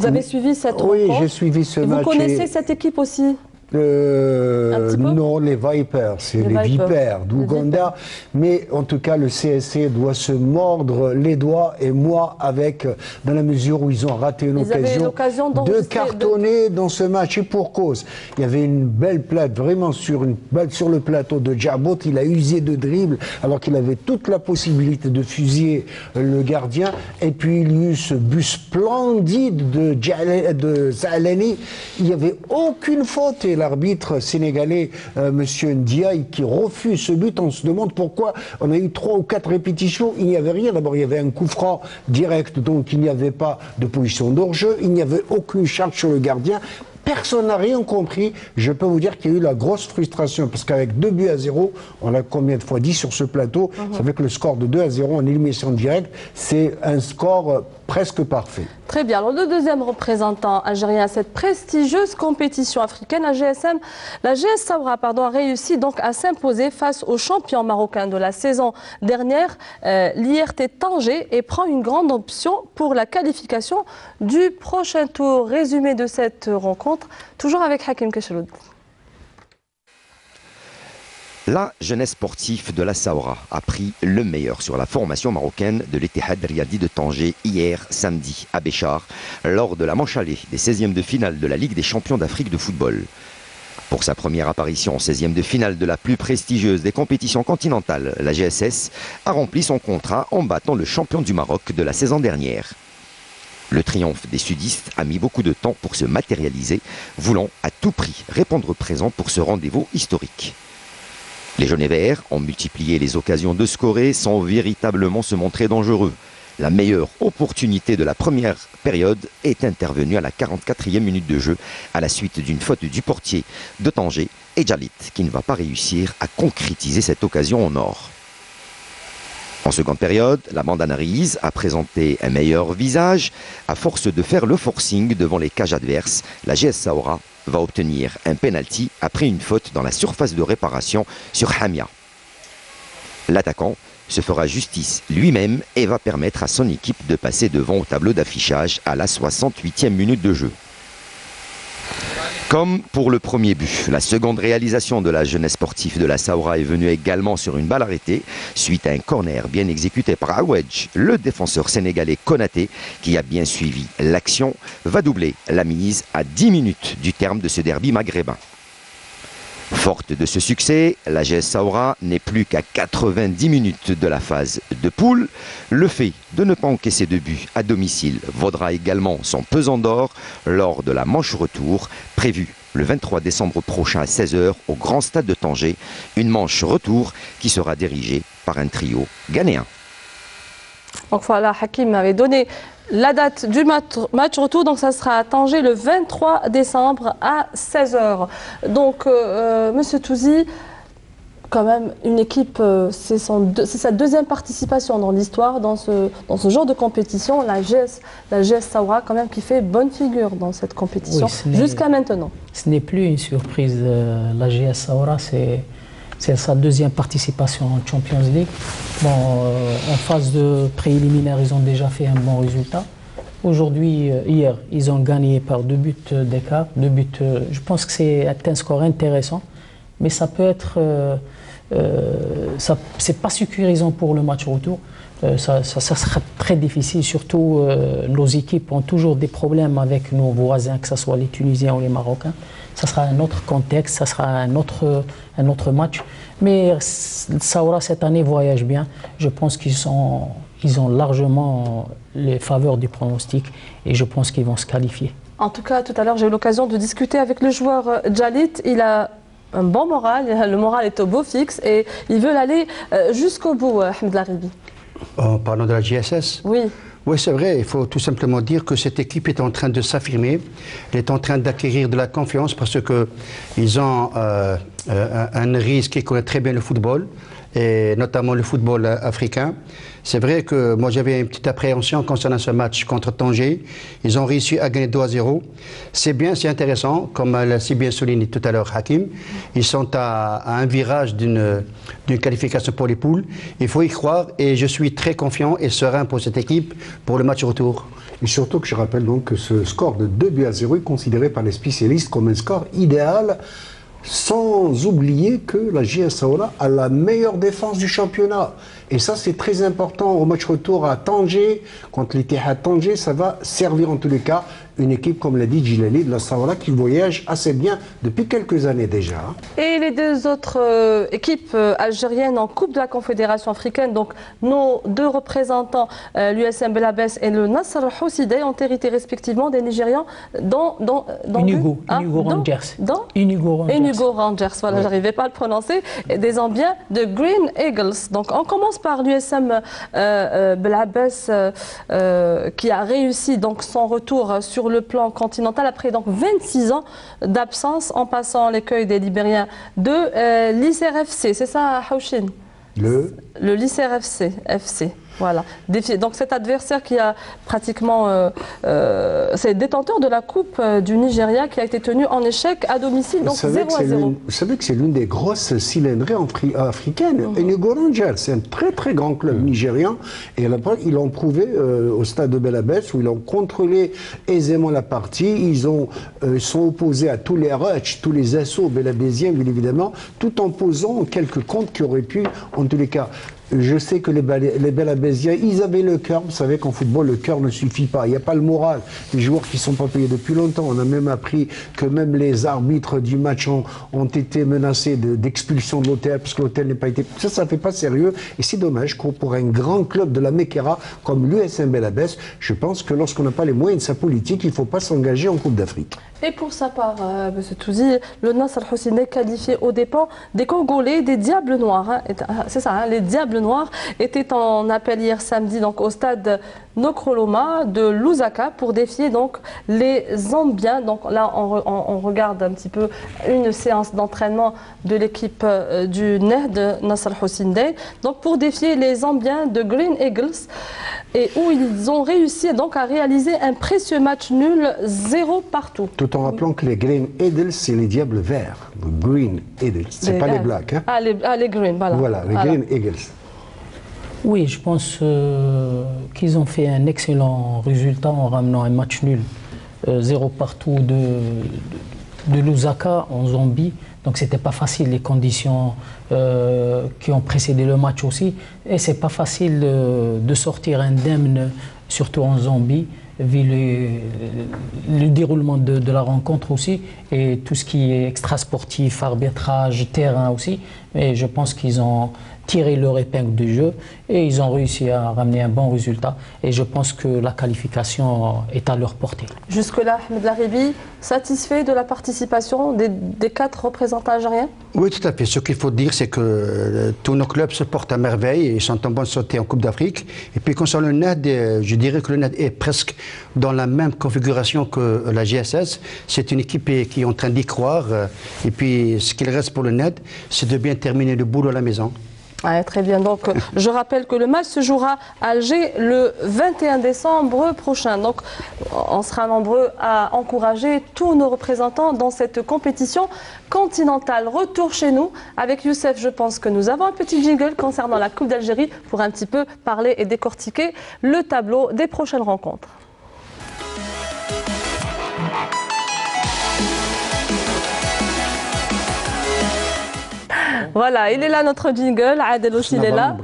avez suivi cette rencontre? Oui, j'ai suivi ce match. Vous connaissez cette équipe aussi? Non, les Vipers, c'est les Vipers d'Ouganda. Mais en tout cas, le CSC doit se mordre les doigts, et moi avec, dans la mesure où ils ont raté une occasion de cartonner dans ce match. Et pour cause, il y avait une belle plate, vraiment sur le plateau de Djabot. Il a usé de dribble alors qu'il avait toute la possibilité de fusiller le gardien. Et puis il y a eu ce but splendide de Zalani. Il n'y avait aucune faute, et l'arbitre sénégalais, monsieur Ndiaye, qui refuse ce but. On se demande pourquoi. On a eu 3 ou 4 répétitions, il n'y avait rien. D'abord, il y avait un coup franc direct, donc il n'y avait pas de position d'hors-jeu, il n'y avait aucune charge sur le gardien. Personne n'a rien compris. Je peux vous dire qu'il y a eu la grosse frustration, parce qu'avec 2-0, on l'a combien de fois dit sur ce plateau, ça fait que le score de 2-0 en élimination directe, c'est un score presque parfait. Très bien. Alors, le deuxième représentant algérien à cette prestigieuse compétition africaine, la GS Saoura, a réussi donc à s'imposer face aux champions marocains de la saison dernière, l'IRT Tanger, et prend une grande option pour la qualification du prochain tour. Résumé de cette rencontre, toujours avec Hakim Keshroud. La jeunesse sportive de la Saoura a pris le meilleur sur la formation marocaine de l'Ittihad Riyadi de Tanger hier samedi à Béchar, lors de la manche allée des 16e de finale de la Ligue des champions d'Afrique de football. Pour sa première apparition en 16e de finale de la plus prestigieuse des compétitions continentales, la GSS a rempli son contrat en battant le champion du Maroc de la saison dernière. Le triomphe des sudistes a mis beaucoup de temps pour se matérialiser, voulant à tout prix répondre présent pour ce rendez-vous historique. Les jaunes et verts ont multiplié les occasions de scorer sans véritablement se montrer dangereux. La meilleure opportunité de la première période est intervenue à la 44e minute de jeu à la suite d'une faute du portier de Tanger et Djalit, qui ne va pas réussir à concrétiser cette occasion en or. En seconde période, la bande anarise a présenté un meilleur visage. À force de faire le forcing devant les cages adverses, la GS Saoura va obtenir un penalty après une faute dans la surface de réparation sur Hamia. L'attaquant se fera justice lui-même et va permettre à son équipe de passer devant au tableau d'affichage à la 68e minute de jeu. Comme pour le premier but, la seconde réalisation de la jeunesse sportive de la Saoura est venue également sur une balle arrêtée, suite à un corner bien exécuté par Aouedj. Le défenseur sénégalais Konaté, qui a bien suivi l'action, va doubler la mise à 10 minutes du terme de ce derby maghrébin. Forte de ce succès, la GS Saoura n'est plus qu'à 90 minutes de la phase de poule. Le fait de ne pas encaisser de but à domicile vaudra également son pesant d'or lors de la manche retour, prévue le 23 décembre prochain à 16 h au Grand Stade de Tanger. Une manche retour qui sera dirigée par un trio ghanéen. Donc voilà, Hakim avait donné la date du match retour, donc ça sera à Tanger le 23 décembre à 16 h. Donc, Monsieur Touzi, quand même, une équipe, c'est sa deuxième participation dans l'histoire, dans ce genre de compétition. La GS Saoura, quand même, qui fait bonne figure dans cette compétition, oui, jusqu'à maintenant. Ce n'est plus une surprise. La GS Saoura, c'est sa deuxième participation en Champions League. Bon, en phase de préliminaire, ils ont déjà fait un bon résultat. Aujourd'hui, hier, ils ont gagné par 2 buts d'écart. Je pense que c'est un score intéressant, mais ça peut être... c'est pas sécurisant pour le match retour. Ça sera très difficile, surtout nos équipes ont toujours des problèmes avec nos voisins, que ce soit les Tunisiens ou les Marocains. Ça sera un autre contexte, ça sera un autre match. Mais Saoura, cette année, voyage bien. Je pense qu'ils ont largement les faveurs du pronostic et je pense qu'ils vont se qualifier. En tout cas, tout à l'heure, j'ai eu l'occasion de discuter avec le joueur Djalit. Il a un bon moral, le moral est au beau fixe et il veut aller jusqu'au bout, Ahmed Laribi. En parlant de la GSS? Oui. Oui, c'est vrai, il faut tout simplement dire que cette équipe est en train de s'affirmer, elle est en train d'acquérir de la confiance parce qu'ils ont un risque qui connaît très bien le football et notamment le football africain. C'est vrai que moi j'avais une petite appréhension concernant ce match contre Tanger. Ils ont réussi à gagner 2-0. C'est bien, c'est intéressant, comme l'a si bien souligné tout à l'heure Hakim. Ils sont à un virage d'une qualification pour les poules. Il faut y croire et je suis très confiant et serein pour cette équipe pour le match retour. Et surtout que je rappelle donc que ce score de 2-0 est considéré par les spécialistes comme un score idéal, sans oublier que la JS Saoura a la meilleure défense du championnat. Et ça, c'est très important au match retour à Tanger, contre l'Ittihad Tanger. Ça va servir en tous les cas une équipe, comme l'a dit Djilali, de la Saoura, qui voyage assez bien depuis quelques années déjà. Et les deux autres équipes algériennes en Coupe de la Confédération africaine, donc nos deux représentants, l'USM Belabès et le Nasr Houssidé, ont hérité respectivement des Nigérians dans Unigo Rangers. Unigo Rangers, voilà, ouais. J'arrivais pas à le prononcer, et des Zambiens de Green Eagles. Donc on commence par l'USM Belabès qui a réussi donc son retour sur le plan continental après donc 26 ans d'absence, en passant l'écueil des Libériens de l'ICRFC. C'est ça, Haouchin? Le l'ICRFC. Voilà. Donc cet adversaire qui a pratiquement, c'est détenteur de la Coupe du Nigeria qui a été tenu en échec à domicile, donc 0-0. Vous savez que c'est l'une des grosses cylindrées africaines. Unigo Rangers, c'est un très très grand club nigérian et ils l'ont prouvé au stade de Belabès où ils ont contrôlé aisément la partie. Ils sont opposés à tous les rushs, tous les assauts belabésiens, bien évidemment, tout en posant quelques comptes qui auraient pu, en tous les cas. Je sais que les Belabésiens, ils avaient le cœur. Vous savez qu'en football, le cœur ne suffit pas. Il n'y a pas le moral. Les joueurs qui ne sont pas payés depuis longtemps. On a même appris que même les arbitres du match ont été menacés d'expulsion de l'hôtel parce que l'hôtel n'a pas été... Ça ne fait pas sérieux. Et c'est dommage que pour un grand club de la Mekera comme l'USM Belabès, je pense que lorsqu'on n'a pas les moyens de sa politique, il ne faut pas s'engager en Coupe d'Afrique. Et pour sa part, M. Touzi, le Nasr Houssidé qualifié aux dépens des Congolais, des Diables Noirs. Hein, c'est ça, hein, les Diables Noirs étaient en appel hier samedi donc, au stade Nokroloma de Lusaka pour défier donc, les Zambiens. Donc là, on regarde un petit peu une séance d'entraînement de l'équipe du NED Nasr Houssidé, donc pour défier les Zambiens de Green Eagles, et où ils ont réussi donc à réaliser un précieux match nul 0 partout. Tout en rappelant que les Green Eagles, c'est les Diables Verts. Green Eagles, c'est pas les Blacks. Hein. Les Green, voilà. Voilà, les Green Eagles. Oui, je pense qu'ils ont fait un excellent résultat en ramenant un match nul 0 partout de Lusaka en Zambie. Donc c'était pas facile, les conditions qui ont précédé le match aussi. Et c'est pas facile de sortir indemne, surtout en Zambie, vu le déroulement de la rencontre aussi, et tout ce qui est extra-sportif, arbitrage, terrain aussi. Mais je pense qu'ils ont tiré leur épingle du jeu et ils ont réussi à ramener un bon résultat. Et je pense que la qualification est à leur portée. Jusque-là, Ahmed Laribi, satisfait de la participation des 4 représentants algériens? Oui, tout à fait. Ce qu'il faut dire, c'est que tous nos clubs se portent à merveille et sont en bonne santé en Coupe d'Afrique. Et puis concernant le NED, je dirais que le NED est presque dans la même configuration que la GSS. C'est une équipe qui est en train d'y croire. Et puis ce qu'il reste pour le NED, c'est de bien terminer le boulot à la maison. Ouais, très bien. Donc, je rappelle que le match se jouera à Alger le 21 décembre prochain. Donc, on sera nombreux à encourager tous nos représentants dans cette compétition continentale. Retour chez nous avec Youssef. Je pense que nous avons un petit jingle concernant la Coupe d'Algérie pour un petit peu parler et décortiquer le tableau des prochaines rencontres. Voilà, il est là notre jingle, Adel aussi il est là.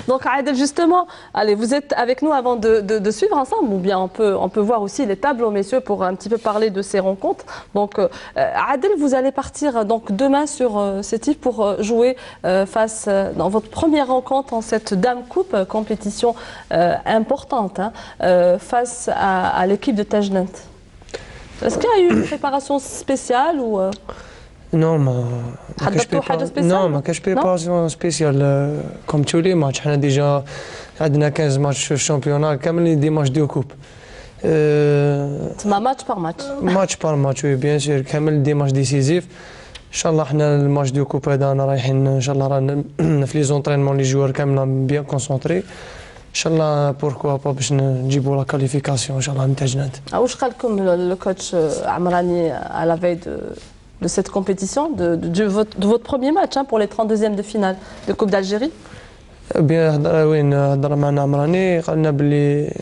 Donc Adel, justement, allez, vous êtes avec nous avant de suivre ensemble, ou bien on peut voir aussi les tableaux, messieurs, pour un petit peu parler de ces rencontres. Donc Adel, vous allez partir donc demain sur Sétif pour jouer face dans votre première rencontre en cette Dame Coupe, compétition importante, hein, face à l'équipe de Tajnant. Est-ce qu'il y a eu une préparation spéciale ou Non, ما كاش بريباراسيون سبيسيال كوم tous les matchs. حنا ديجا عندنا 15 ماتش في الشامبيونات كاملين دي ماتش دو كوب. تما ماتش بار ماتش. ماتش بار ماتش وي بيان سور كامل دي ماتش ديسيزيف. ان شاء الله حنا الماتش دو كوب هذا انا رايحين ان شاء الله رانا في لي زونطرينمون لي جوار كاملين بيان كونسونطري ان شاء الله بوركوا با باش نجيبوا لا كاليفيكاسيون ان شاء الله نتاع جنات. واش قال لكم لو كوتش عمراني à la veille de cette compétition de votre premier match pour les 32e de finale de Coupe d'Algérie? بيان هضر معنا عمراني قال لنا بلي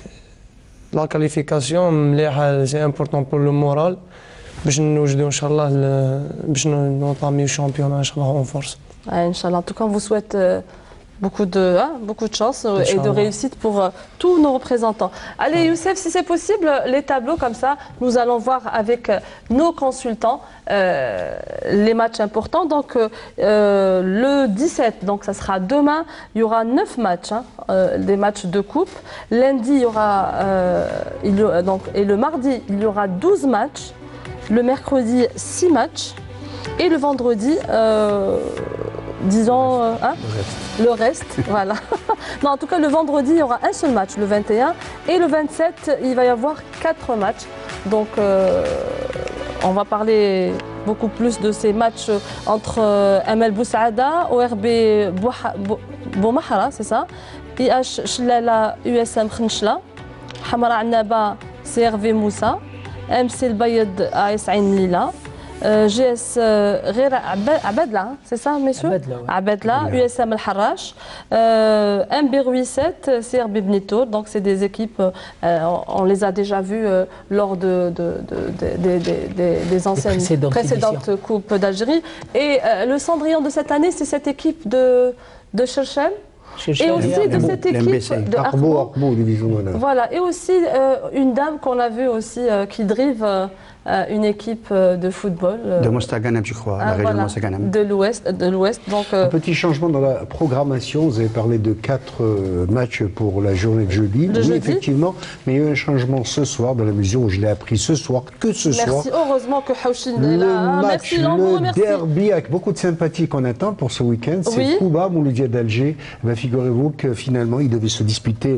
لا كاليفيكاسيون مليحه سي امبورطون بور لو مورال باش نوجدوا ان شاء الله باش نطاميو الشامبيون ان شاء الله اون فورس. Inch'Allah. En tout cas, on vous souhaite beaucoup de chance et de réussite pour tous nos représentants. Allez, Youssef, si c'est possible, les tableaux comme ça, nous allons voir avec nos consultants les matchs importants. Donc, le 17, donc ça sera demain, il y aura 9 matchs, des matchs de coupe. Lundi, il y aura, et le mardi, il y aura 12 matchs. Le mercredi, 6 matchs. Et le vendredi, disons, le reste, voilà. Non, en tout cas, le vendredi, il y aura un seul match, le 21. Et le 27, il va y avoir 4 matchs. Donc, on va parler beaucoup plus de ces matchs entre ML Boussaada, ORB Boumahara, c'est ça, IH Shlala, USM Khenchla, Hamara Annaba, CRV Moussa, MC El Bayed AS Ain Lila, GS غير عبادلة, c'est ça, messieurs? Abedla, USM El Harrach, MB 7, CRB Benitour. Donc, c'est des équipes, on les a déjà vues lors des anciennes précédentes Coupes d'Algérie. Et le cendrillon de cette année, c'est cette équipe de Cherchem. Et aussi de cette équipe de Arbo. Voilà, et aussi une dame qu'on a vue aussi qui drive une équipe de football. De Mostaganem, je crois, la région de Mostaganem. De l'Ouest. Donc, un petit changement dans la programmation. Vous avez parlé de 4 matchs pour la journée de jeudi. Oui, effectivement, mais il y a eu un changement ce soir, dans la mesure où je l'ai appris ce soir, que ce soir. Merci, heureusement que Houchin est là. Le match, le derby avec beaucoup de sympathie qu'on attend pour ce week-end, c'est Kouba Mouloudia d'Alger. Figurez-vous que finalement, il devait se disputer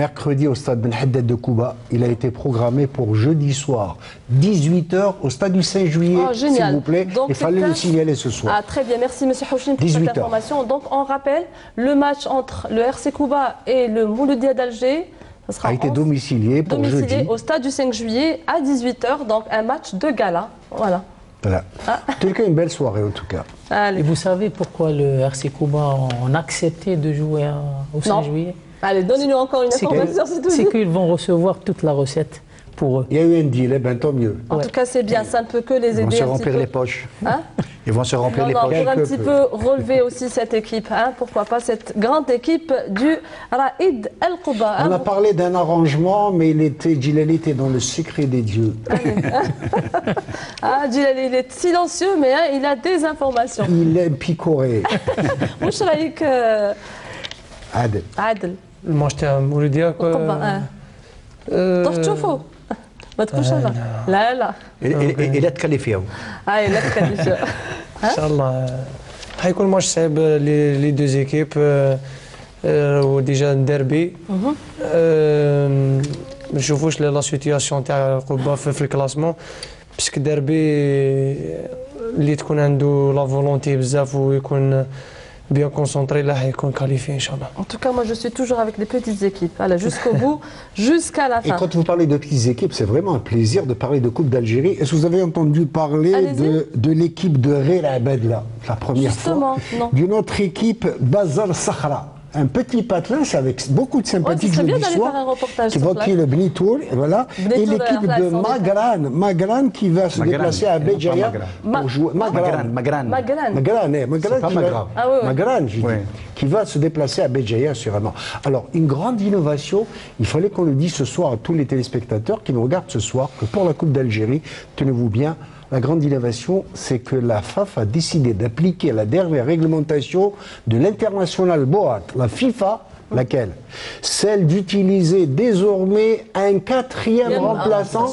mercredi au stade Ben Haddad de Kouba. Il a été programmé pour jeudi soir, 18h au stade du 5 juillet, s'il vous plaît. Donc, il fallait le signaler ce soir. Ah, très bien, merci M. Houchin pour cette information. Donc, on rappelle, le match entre le RC Kouba et le Mouloudia d'Alger a été domicilié pour jeudi au stade du 5 juillet à 18h, donc un match de gala. Voilà. Voilà. Une belle soirée en tout cas. Allez. Et vous savez pourquoi le RC Kouba a accepté de jouer au 5 juillet? Allez, donnez-nous encore une information. C'est qu'ils vont recevoir toute la recette pour eux. Il y a eu un deal, tant mieux. En tout cas, c'est bien, ça ne peut que les aider. Ils vont se remplir les poches. Ils vont se remplir les poches. Pour un petit peu relever aussi cette équipe, pourquoi pas cette grande équipe du Raïd El Kouba. On a parlé d'un arrangement, mais Djilali était dans le secret des dieux. Djilali, il est silencieux, mais il a des informations. Il aime picorer. Wesh raïk Adel. الماتش تاع مولوديا تروح تشوفوا ما تكونش لا إلا تكلفيو لا تكلفيو ان شاء الله حيكون ماتش صعيب لي دو زيكيب وديجا ديربي ما نشوفوش لا سيتياسيون تاع القبه في الكلاسمون باسكو ديربي اللي تكون عنده لا فولونتي بزاف ويكون bien concentré là et qu'on qualifie, Inch'Allah. En tout cas, moi je suis toujours avec les petites équipes, jusqu'au bout, jusqu'à la fin. Et quand vous parlez de petites équipes, c'est vraiment un plaisir de parler de Coupe d'Algérie. Est-ce que vous avez entendu parler de l'équipe de Rera Abedla, la première Justement, fois non. D'une autre équipe, Bazar Sakhra. Un petit patelin, c'est avec beaucoup de sympathie que je le dis soir, qui va qui le Benitour, voilà, et l'équipe de Magran qui va se déplacer à Béjaïa pour jouer. Magran, qui va se déplacer à Béjaïa sûrement. Alors, une grande innovation, il fallait qu'on le dise ce soir à tous les téléspectateurs qui nous regardent ce soir, que pour la Coupe d'Algérie, tenez-vous bien, la grande innovation, c'est que la FAF a décidé d'appliquer la dernière réglementation de l'international BOAT, la FIFA, laquelle? Celle d'utiliser désormais un 4e remplaçant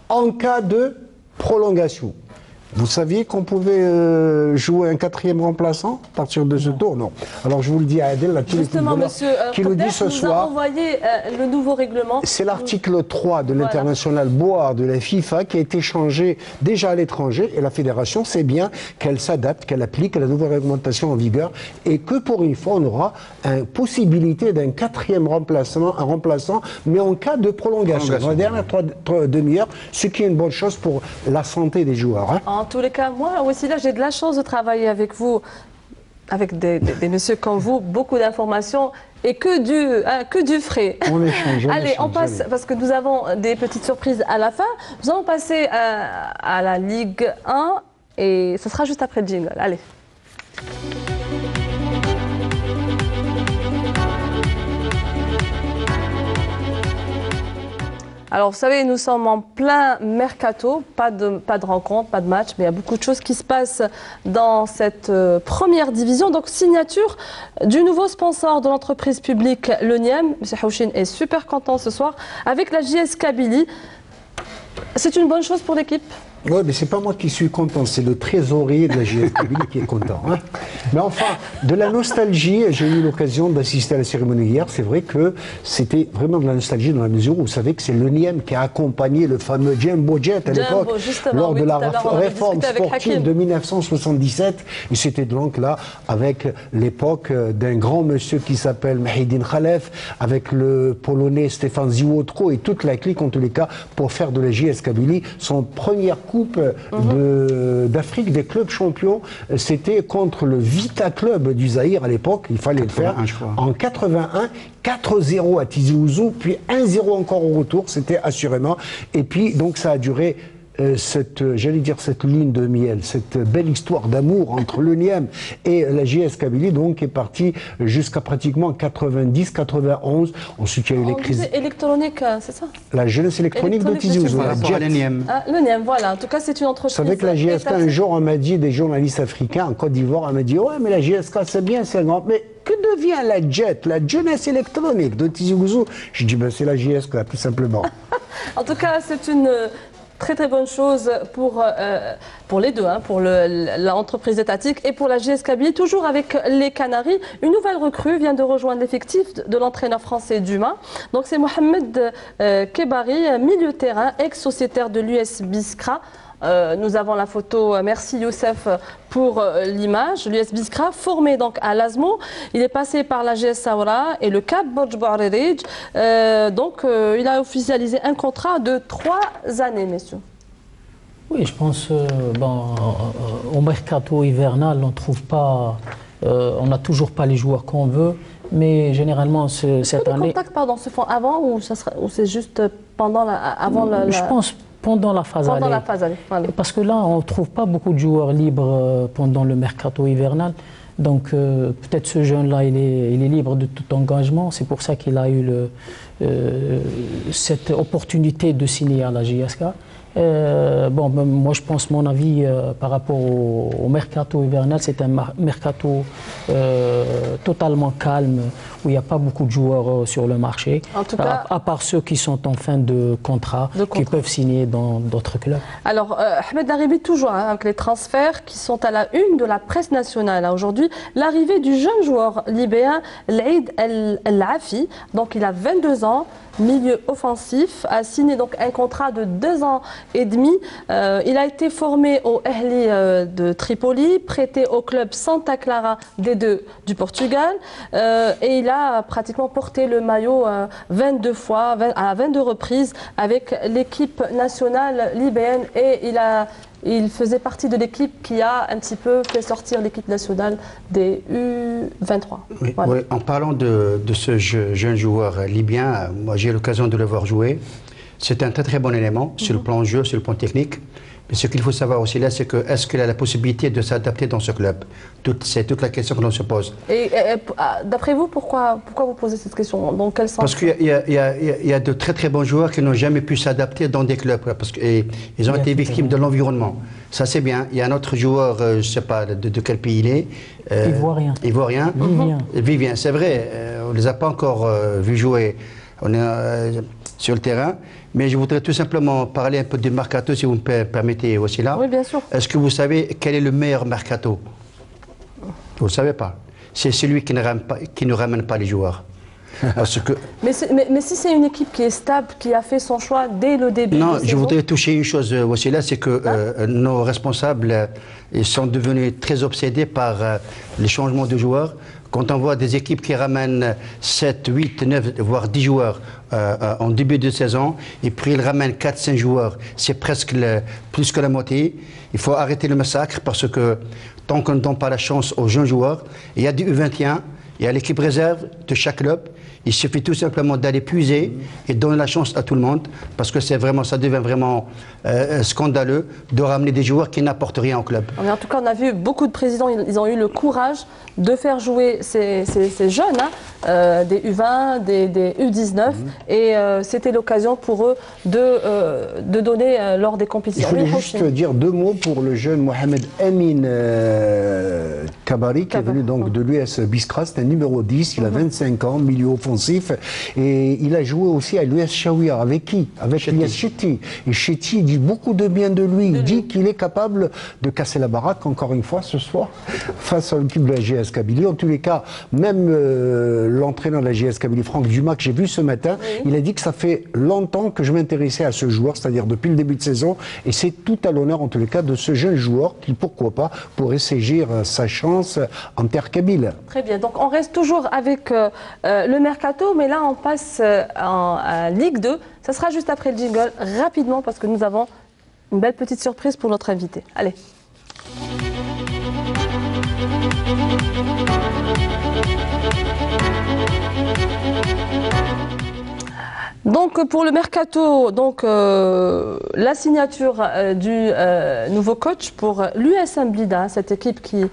en cas de prolongation. Vous saviez qu'on pouvait jouer un 4e remplaçant à partir de ce tour? Non. Alors je vous le dis à Adel, justement, monsieur, qui nous dit ce soir. Envoyé le nouveau règlement. C'est l'article 3 de l'international Board de la FIFA qui a été changé déjà à l'étranger et la fédération sait bien qu'elle s'adapte, qu'elle applique la nouvelle réglementation en vigueur et que pour une fois on aura une possibilité d'un 4e remplaçant, mais en cas de prolongation. Dans la dernière demi-heure, ce qui est une bonne chose pour la santé des joueurs. Hein. En tous les cas, moi aussi là, j'ai de la chance de travailler avec vous, avec des messieurs comme vous, beaucoup d'informations et que du frais. On échange. Allez, on passe, parce que nous avons des petites surprises à la fin. Nous allons passer à la Ligue 1 et ce sera juste après le jingle. Allez. Alors, vous savez, nous sommes en plein mercato, pas de rencontre, pas de match, mais il y a beaucoup de choses qui se passent dans cette première division. Donc, signature du nouveau sponsor de l'entreprise publique, le NIEM. M. Houchine est super content ce soir avec la JS Kabylie. C'est une bonne chose pour l'équipe? Oui, mais c'est pas moi qui suis content, c'est le trésorier de la JS Kabylie qui est content. Hein. Mais enfin, de la nostalgie, j'ai eu l'occasion d'assister à la cérémonie hier. C'est vrai que c'était vraiment de la nostalgie dans la mesure où vous savez que c'est le NIEM qui a accompagné le fameux Jumbo Jet à l'époque, lors de la réforme sportive de 1977. Et c'était donc là, avec l'époque d'un grand monsieur qui s'appelle Mahidine Khalef, avec le Polonais Stéphane Ziłotko et toute la clique en tous les cas pour faire de la JS Kabylie son première Coupe d'Afrique des clubs champions. C'était contre le Vita Club du Zaïre à l'époque. Il fallait le faire en 81. 4-0 à Tizi Ouzou, puis 1-0 encore au retour. C'était assurément. Et puis, donc, ça a duré cette lune de miel, cette belle histoire d'amour entre le NIEM et la JS Kabylie, donc, est partie jusqu'à pratiquement 90-91. Ensuite, il y a eu les crises. Électronique, c'est ça? La jeunesse électronique de Tizi Ouzou. Le NIEM, voilà. En tout cas, c'est une entreprise. Vous savez que la JSK, un jour, on m'a dit, des journalistes africains en Côte d'Ivoire, on m'a dit, ouais, mais la JSK, c'est bien, c'est grand. Mais que devient la JET, la jeunesse électronique de Tizi Ouzou? Je dis, ben, c'est la JSK, tout simplement. En tout cas, c'est une très bonne chose pour les deux, hein, pour l'entreprise étatique et pour la JS Kabylie. Toujours avec les Canaries, une nouvelle recrue vient de rejoindre l'effectif de l'entraîneur français Dumas. Donc c'est Mohamed Kebari, milieu terrain, ex-sociétaire de l'US Biskra. Nous avons la photo, merci Youssef pour l'image. L'US Biskra, formé donc à l'ASMO, il est passé par la GS Saoura et le CAP Borj Bouarerij. Donc il a officialisé un contrat de 3 années, messieurs. Oui, je pense au mercato hivernal, on trouve pas, on n'a toujours pas les joueurs qu'on veut, mais généralement cette année. Les contacts, pardon, se font avant ou c'est juste pendant avant la. Je pense pendant la phase allée. Voilà. Parce que là, on ne trouve pas beaucoup de joueurs libres pendant le mercato hivernal. Donc peut-être ce jeune-là, il est libre de tout engagement. C'est pour ça qu'il a eu cette opportunité de signer à la JSK. Moi je pense, mon avis par rapport au mercato hivernal, c'est un mercato totalement calme, où il n'y a pas beaucoup de joueurs sur le marché, en tout cas, à part ceux qui sont en fin de contrat, qui peuvent signer dans d'autres clubs. Alors, Ahmed Laribi, toujours avec les transferts qui sont à la une de la presse nationale. Aujourd'hui, l'arrivée du jeune joueur libéen, L'Aïd El-Afi, donc il a 22 ans, milieu offensif, a signé donc un contrat de 2 ans et demi. Il a été formé au Ahli de Tripoli, prêté au club Santa Clara D2 du Portugal, et il a pratiquement porté le maillot 22 fois, à 22 reprises avec l'équipe nationale libéenne, et il faisait partie de l'équipe qui a un petit peu fait sortir l'équipe nationale des U23. Oui, voilà. Oui, en parlant de ce jeune joueur libyen, moi j'ai eu l'occasion de le voir jouer. C'est un très bon élément sur le plan jeu, sur le plan technique. Mais ce qu'il faut savoir aussi là, c'est que est-ce qu'il a la possibilité de s'adapter dans ce club? C'est toute la question que l'on se pose. Et d'après vous, pourquoi vous posez cette question? Dans quel sens? Parce qu'il y a de très bons joueurs qui n'ont jamais pu s'adapter dans des clubs, parce qu'ils ont été victimes de l'environnement. Ça c'est bien. Il y a un autre joueur, je ne sais pas de quel pays il est. Ivoirien. Vivien, c'est vrai. On ne les a pas encore vus jouer. sur le terrain. Mais je voudrais tout simplement parler un peu du mercato, si vous me permettez aussi là. Oui, bien sûr. Est-ce que vous savez quel est le meilleur mercato? Vous ne le savez pas. C'est celui qui ne ramène pas les joueurs. Parce que... mais si c'est une équipe qui est stable, qui a fait son choix dès le début. Non, je voudrais toucher une chose aussi là, c'est que nos responsables ils sont devenus très obsédés par les changements de joueurs. Quand on voit des équipes qui ramènent 7, 8, 9, voire 10 joueurs en début de saison, et puis ils ramènent 4-5 joueurs, c'est presque plus que la moitié. Il faut arrêter le massacre parce que tant qu'on ne donne pas la chance aux jeunes joueurs, il y a du U21, il y a l'équipe réserve de chaque club. Il suffit tout simplement d'aller puiser et donner la chance à tout le monde parce que ça devient vraiment scandaleux de ramener des joueurs qui n'apportent rien au club. Mais en tout cas, on a vu beaucoup de présidents, ils ont eu le courage de faire jouer ces jeunes, hein, des U20, des U19, et c'était l'occasion pour eux de donner lors des compétitions. Il faut juste dire 2 mots pour le jeune Mohamed Amin Kabari qui est venu donc de l'US Biskra, c'est un numéro 10, il a 25 ans, milieu offensif, et il a joué aussi à l'US Chaouia. Avec qui? Avec l'US Chetty. Et Chetty dit beaucoup de bien de lui. Il dit qu'il est capable de casser la baraque, encore une fois, ce soir, face à l'équipe de la GS Kabylie. En tous les cas, même l'entraîneur de la GS Kabylie, Franck Dumas, que j'ai vu ce matin, il a dit que ça fait longtemps que je m'intéressais à ce joueur, c'est-à-dire depuis le début de saison, et c'est tout à l'honneur, en tous les cas, de ce jeune joueur qui, pourquoi pas, pourrait saisir sa chance en terre kabyle. Très bien, donc on reste toujours avec le mercato, mais là on passe en Ligue 2. Ça sera juste après le jingle, rapidement, parce que nous avons une belle petite surprise pour notre invité. Allez. Donc pour le mercato, donc la signature du nouveau coach pour l'USM Blida, cette équipe qui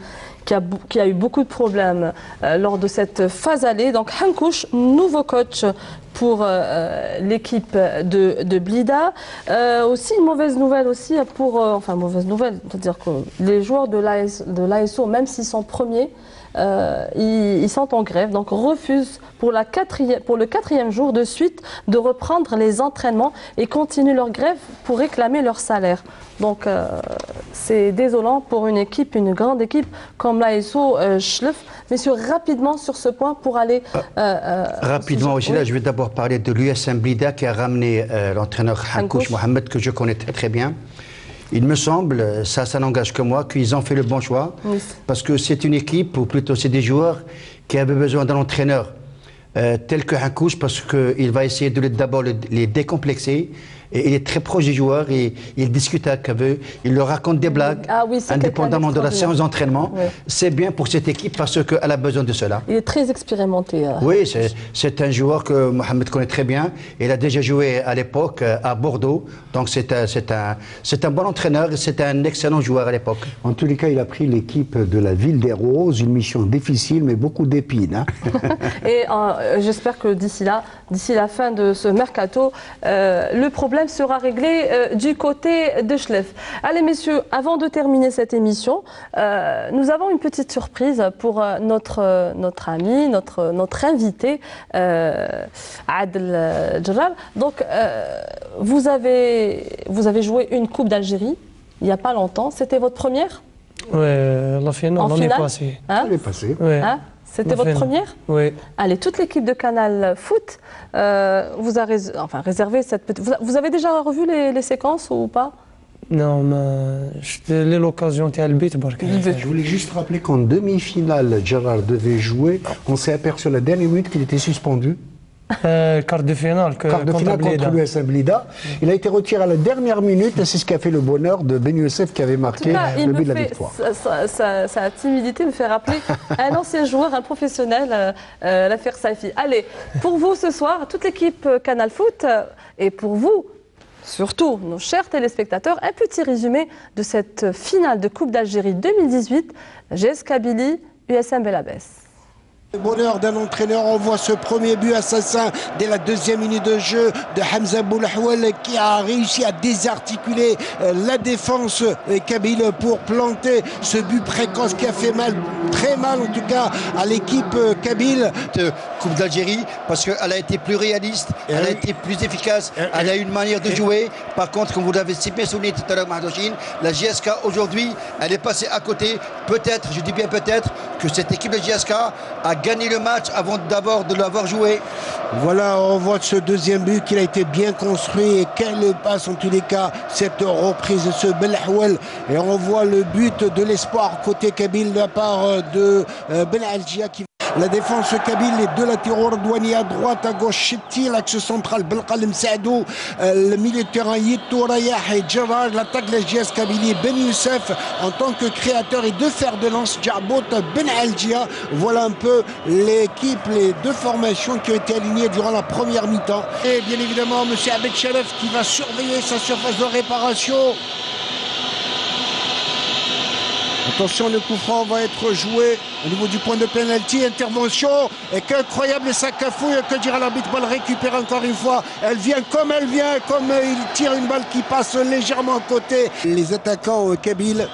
a eu beaucoup de problèmes lors de cette phase allée. Donc Hankouch, nouveau coach pour l'équipe de Blida. Aussi une mauvaise nouvelle aussi pour, enfin mauvaise nouvelle, c'est-à-dire que les joueurs de l'ASO, même s'ils sont premiers, ils sont en grève, donc refusent pour le 4e jour de suite de reprendre les entraînements et continuent leur grève pour réclamer leur salaire. Donc c'est désolant pour une équipe, une grande équipe comme l'ASO Schlef. Messieurs, rapidement sur ce point pour aller... rapidement aussi, là je vais d'abord parler de l'USM Blida qui a ramené l'entraîneur Hankouch Mohamed, que je connais très bien. Il me semble, ça n'engage que moi, qu'ils ont fait le bon choix, parce que c'est une équipe, ou plutôt c'est des joueurs qui avaient besoin d'un entraîneur tel que Hankouch, parce qu'il va essayer de d'abord les décomplexer. Et il est très proche des joueurs, et il discute avec eux, il leur raconte des blagues, indépendamment de la séance d'entraînement. Oui. C'est bien pour cette équipe parce qu'elle a besoin de cela. Il est très expérimenté. Oui, c'est un joueur que Mohamed connaît très bien. Il a déjà joué à l'époque à Bordeaux, donc c'est un bon entraîneur et c'est un excellent joueur à l'époque. En tous les cas, il a pris l'équipe de la Ville des Roses, une mission difficile mais beaucoup d'épines. Hein. Et j'espère que d'ici la fin de ce mercato, le problème sera réglé du côté de Schlef. Allez messieurs, avant de terminer cette émission, nous avons une petite surprise pour notre ami, notre invité, Adel Djerab. Donc vous avez joué une Coupe d'Algérie il n'y a pas longtemps. C'était votre première? Oui, la finale l'année passée. Hein? L'année passée. Ouais. Hein? C'était votre première? Oui. Allez, toute l'équipe de Canal Foot vous a réservé cette petite... Vous avez déjà revu les séquences ou pas? Non, mais c'était l'occasion de le Je voulais juste rappeler qu'en demi-finale, Gérard devait jouer. On s'est aperçu à la dernière minute qu'il était suspendu. Quart de finale contre l'USM Blida. Il a été retiré à la dernière minute et c'est ce qui a fait le bonheur de Ben Youssef qui avait marqué le but de la victoire. Sa timidité me fait rappeler un ancien joueur, un professionnel, l'affaire Saifi. Allez, pour vous ce soir, toute l'équipe Canal Foot et pour vous, surtout nos chers téléspectateurs, un petit résumé de cette finale de Coupe d'Algérie 2018, GS Kabylie, USM Belabès. Le bonheur d'un entraîneur, on voit ce premier but assassin dès la deuxième minute de jeu de Hamza Boulahouel qui a réussi à désarticuler la défense kabyle pour planter ce but précoce qui a fait mal, très mal en tout cas à l'équipe kabyle. Coupe d'Algérie parce qu'elle a été plus réaliste, elle a été plus efficace, elle a une manière de jouer. Par contre, comme vous l'avez si bien souligné tout à l'heure, Mahdoujine, la JSK aujourd'hui, elle est passée à côté. Peut-être, je dis bien peut-être, que cette équipe de JSK a gagné le match avant d'abord de l'avoir joué. Voilà, on voit ce deuxième but qu'il a été bien construit et quelle passe en tous les cas, cette reprise de ce Belahouel. Et on voit le but de l'espoir côté kabyle de la part de Ben Algia qui... La défense kabyle, les deux latéraux Redouani à droite, à gauche Chetti, l'axe central Belkalem Saadou, le milieu de terrain Yittou Rayah et Djawar, l'attaque de la JS Kabylie, Ben Youssef en tant que créateur et deux fers de lance, Djarbout, Ben Algia. Voilà un peu l'équipe, les deux formations qui ont été alignées durant la première mi-temps. Et bien évidemment, M. Abed Chalef qui va surveiller sa surface de réparation. Attention, le coup franc va être joué au niveau du point de pénalty. Intervention, et qu'incroyable Sakafouille, que dira l'arbitre, balle récupère encore une fois. Elle vient, comme il tire une balle qui passe légèrement à côté. Les attaquants kabyles.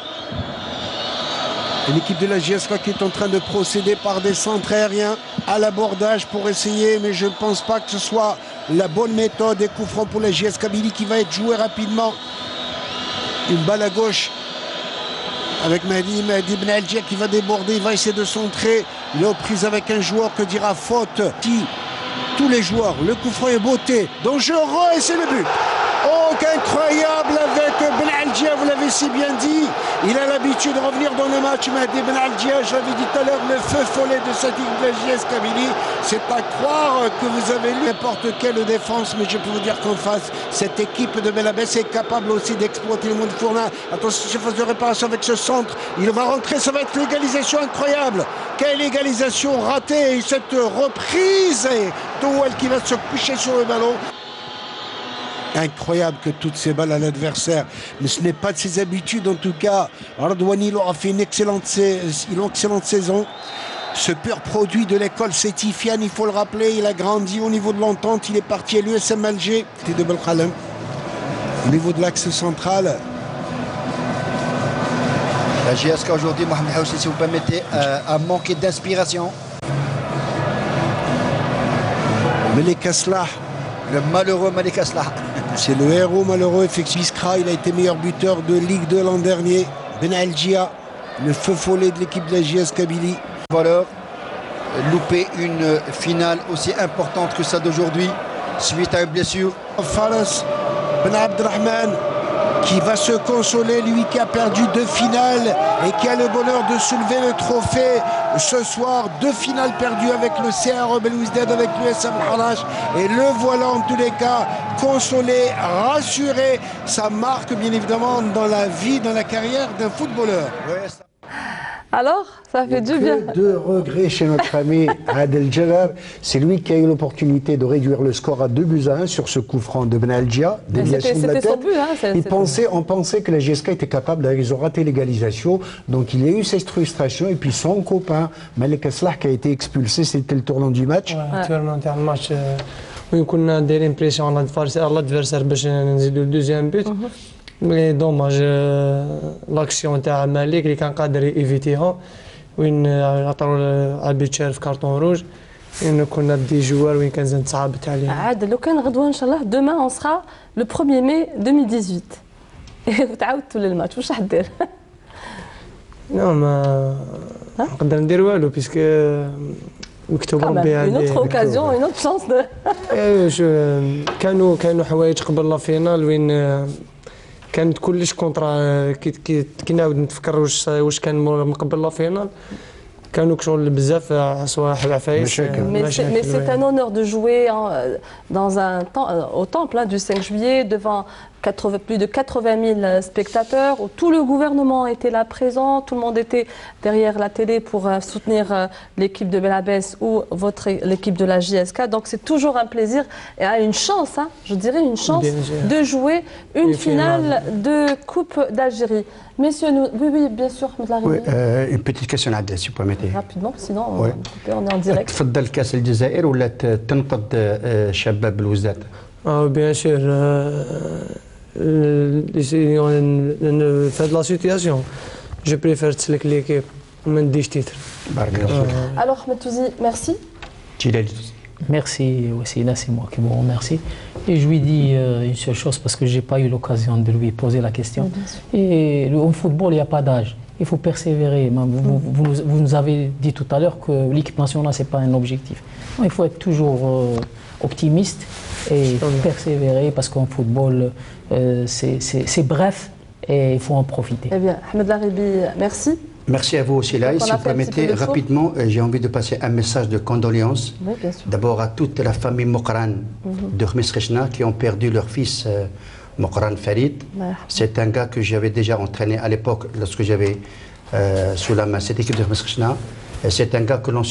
L'équipe de la JSK qui est en train de procéder par des centres aériens à l'abordage pour essayer, mais je ne pense pas que ce soit la bonne méthode. Et coup franc pour la JS Kabylie qui va être joué rapidement. Une balle à gauche avec Mahdi Ben Algia qui va déborder, il va essayer de centrer. Il est aux prises avec un joueur que dira faute. Tous les joueurs, le coup franc est beauté, dangereux et c'est le but. Oh, incroyable avec Ben Algia, vous l'avez si bien dit. Il a l'habitude de revenir dans le match. Mahdi Ben Algia, je l'avais dit tout à l'heure, le feu follet de cette équipe de la JS Kabylie. C'est à croire que vous avez lu n'importe quelle défense, mais je peux vous dire qu'en face, cette équipe de Belabès est capable aussi d'exploiter le monde fournin. Attention, surface de réparation avec ce centre. Il va rentrer, ça va être l'égalisation incroyable. Quelle égalisation ratée, et cette reprise. Et Touel qui va se coucher sur le ballon. Incroyable que toutes ces balles à l'adversaire, mais ce n'est pas de ses habitudes en tout cas. Redouani aura fait une excellente saison. Ce pur produit de l'école Sétifiane, il faut le rappeler, il a grandi au niveau de l'entente, il est parti à l'USM Alger, de Belkalem. Au niveau de l'axe central. La JSK aujourd'hui, Mohamed Haoussi, si vous permettez, a manqué d'inspiration. Melek Aslah. Le malheureux Melek Aslah. C'est le héros malheureux, effectivement. Iskra, il a été meilleur buteur de Ligue 2 l'an dernier. Ben Algia, le feu follet de l'équipe de la JS Kabylie. Valeur, louper une finale aussi importante que celle d'aujourd'hui, suite à une blessure. Faras Ben Abdelrahman, qui va se consoler, lui qui a perdu 2 finales et qui a le bonheur de soulever le trophée ce soir. 2 finales perdues avec le CR Belouizdad, avec l'USM Al-Harrach. Et le voilà en tous les cas, consolé, rassuré. Ça marque bien évidemment dans la vie, dans la carrière d'un footballeur. Alors, ça fait du bien. De regrets chez notre ami Adel Djalal. C'est lui qui a eu l'opportunité de réduire le score à 2-1 sur ce coup franc de Ben Algia. C'était son but. Hein, on pensait que la JSK était capable, ils ont raté l'égalisation. Donc il y a eu cette frustration. Et puis son copain, Melek Aslah, qui a été expulsé, c'était le tournant du match. tournant du match. Oui, on a des impressions à l'adversaire باش نزيدوا le deuxième but. Mais dommage, l'action تاع مالك اللي كان قادر يفيتيها وين عطاو الاربيتر في كارطون روج إنه كنا دي جوار وين كان صعبت علينا. عاد لو كان غدوه ان شاء الله demain on sera le 1er mai 2018 وتعاودتوا للماتش واش راح دير؟ لا ما نقدر ندير والو بيسك مكتوب ربي عليه. Une autre occasion, une autre chance de. كانوا حوايج قبل لا فينال وين كانت كلش كونترا كي نعاود نتفكر واش كان من قبل لا فينال كانوا شغل بزاف سواء عفايس. Mais c'est un honneur de jouer dans au temple du 5 juillet devant plus de 80 000 spectateurs, où tout le gouvernement était là présent, tout le monde était derrière la télé pour soutenir l'équipe de Belabès ou l'équipe de la JSK. Donc c'est toujours un plaisir et une chance, hein, je dirais une chance de jouer une finale de Coupe d'Algérie. Messieurs, oui, bien sûr, oui, une petite question, si vous permettez. Rapidement, sinon on est en direct. تفضل كأس الجزائر ولا تنقذ شباب الوزداد؟ Bien sûr, fait de la situation, je préfère que l'équipe me dise titre. Alors, Matouzi, merci. Merci aussi, là c'est moi qui vous remercie. Et je lui dis une seule chose parce que je n'ai pas eu l'occasion de lui poser la question. Et au football, il n'y a pas d'âge. Il faut persévérer. Vous nous avez dit tout à l'heure que l'équipe nationale, ce n'est pas un objectif. Non, il faut être toujours optimiste et persévérer parce qu'en football, c'est bref et il faut en profiter. Eh bien, Ahmed Laribi, merci. Merci à vous aussi, là. Si vous permettez, rapidement, j'ai envie de passer un message de condoléances. Oui, d'abord à toute la famille Mokran de Khmis Khechna qui ont perdu leur fils Mokran Farid. C'est un gars que j'avais déjà entraîné à l'époque lorsque j'avais sous la main cette équipe de Khmis Khechna. C'est un gars que l'on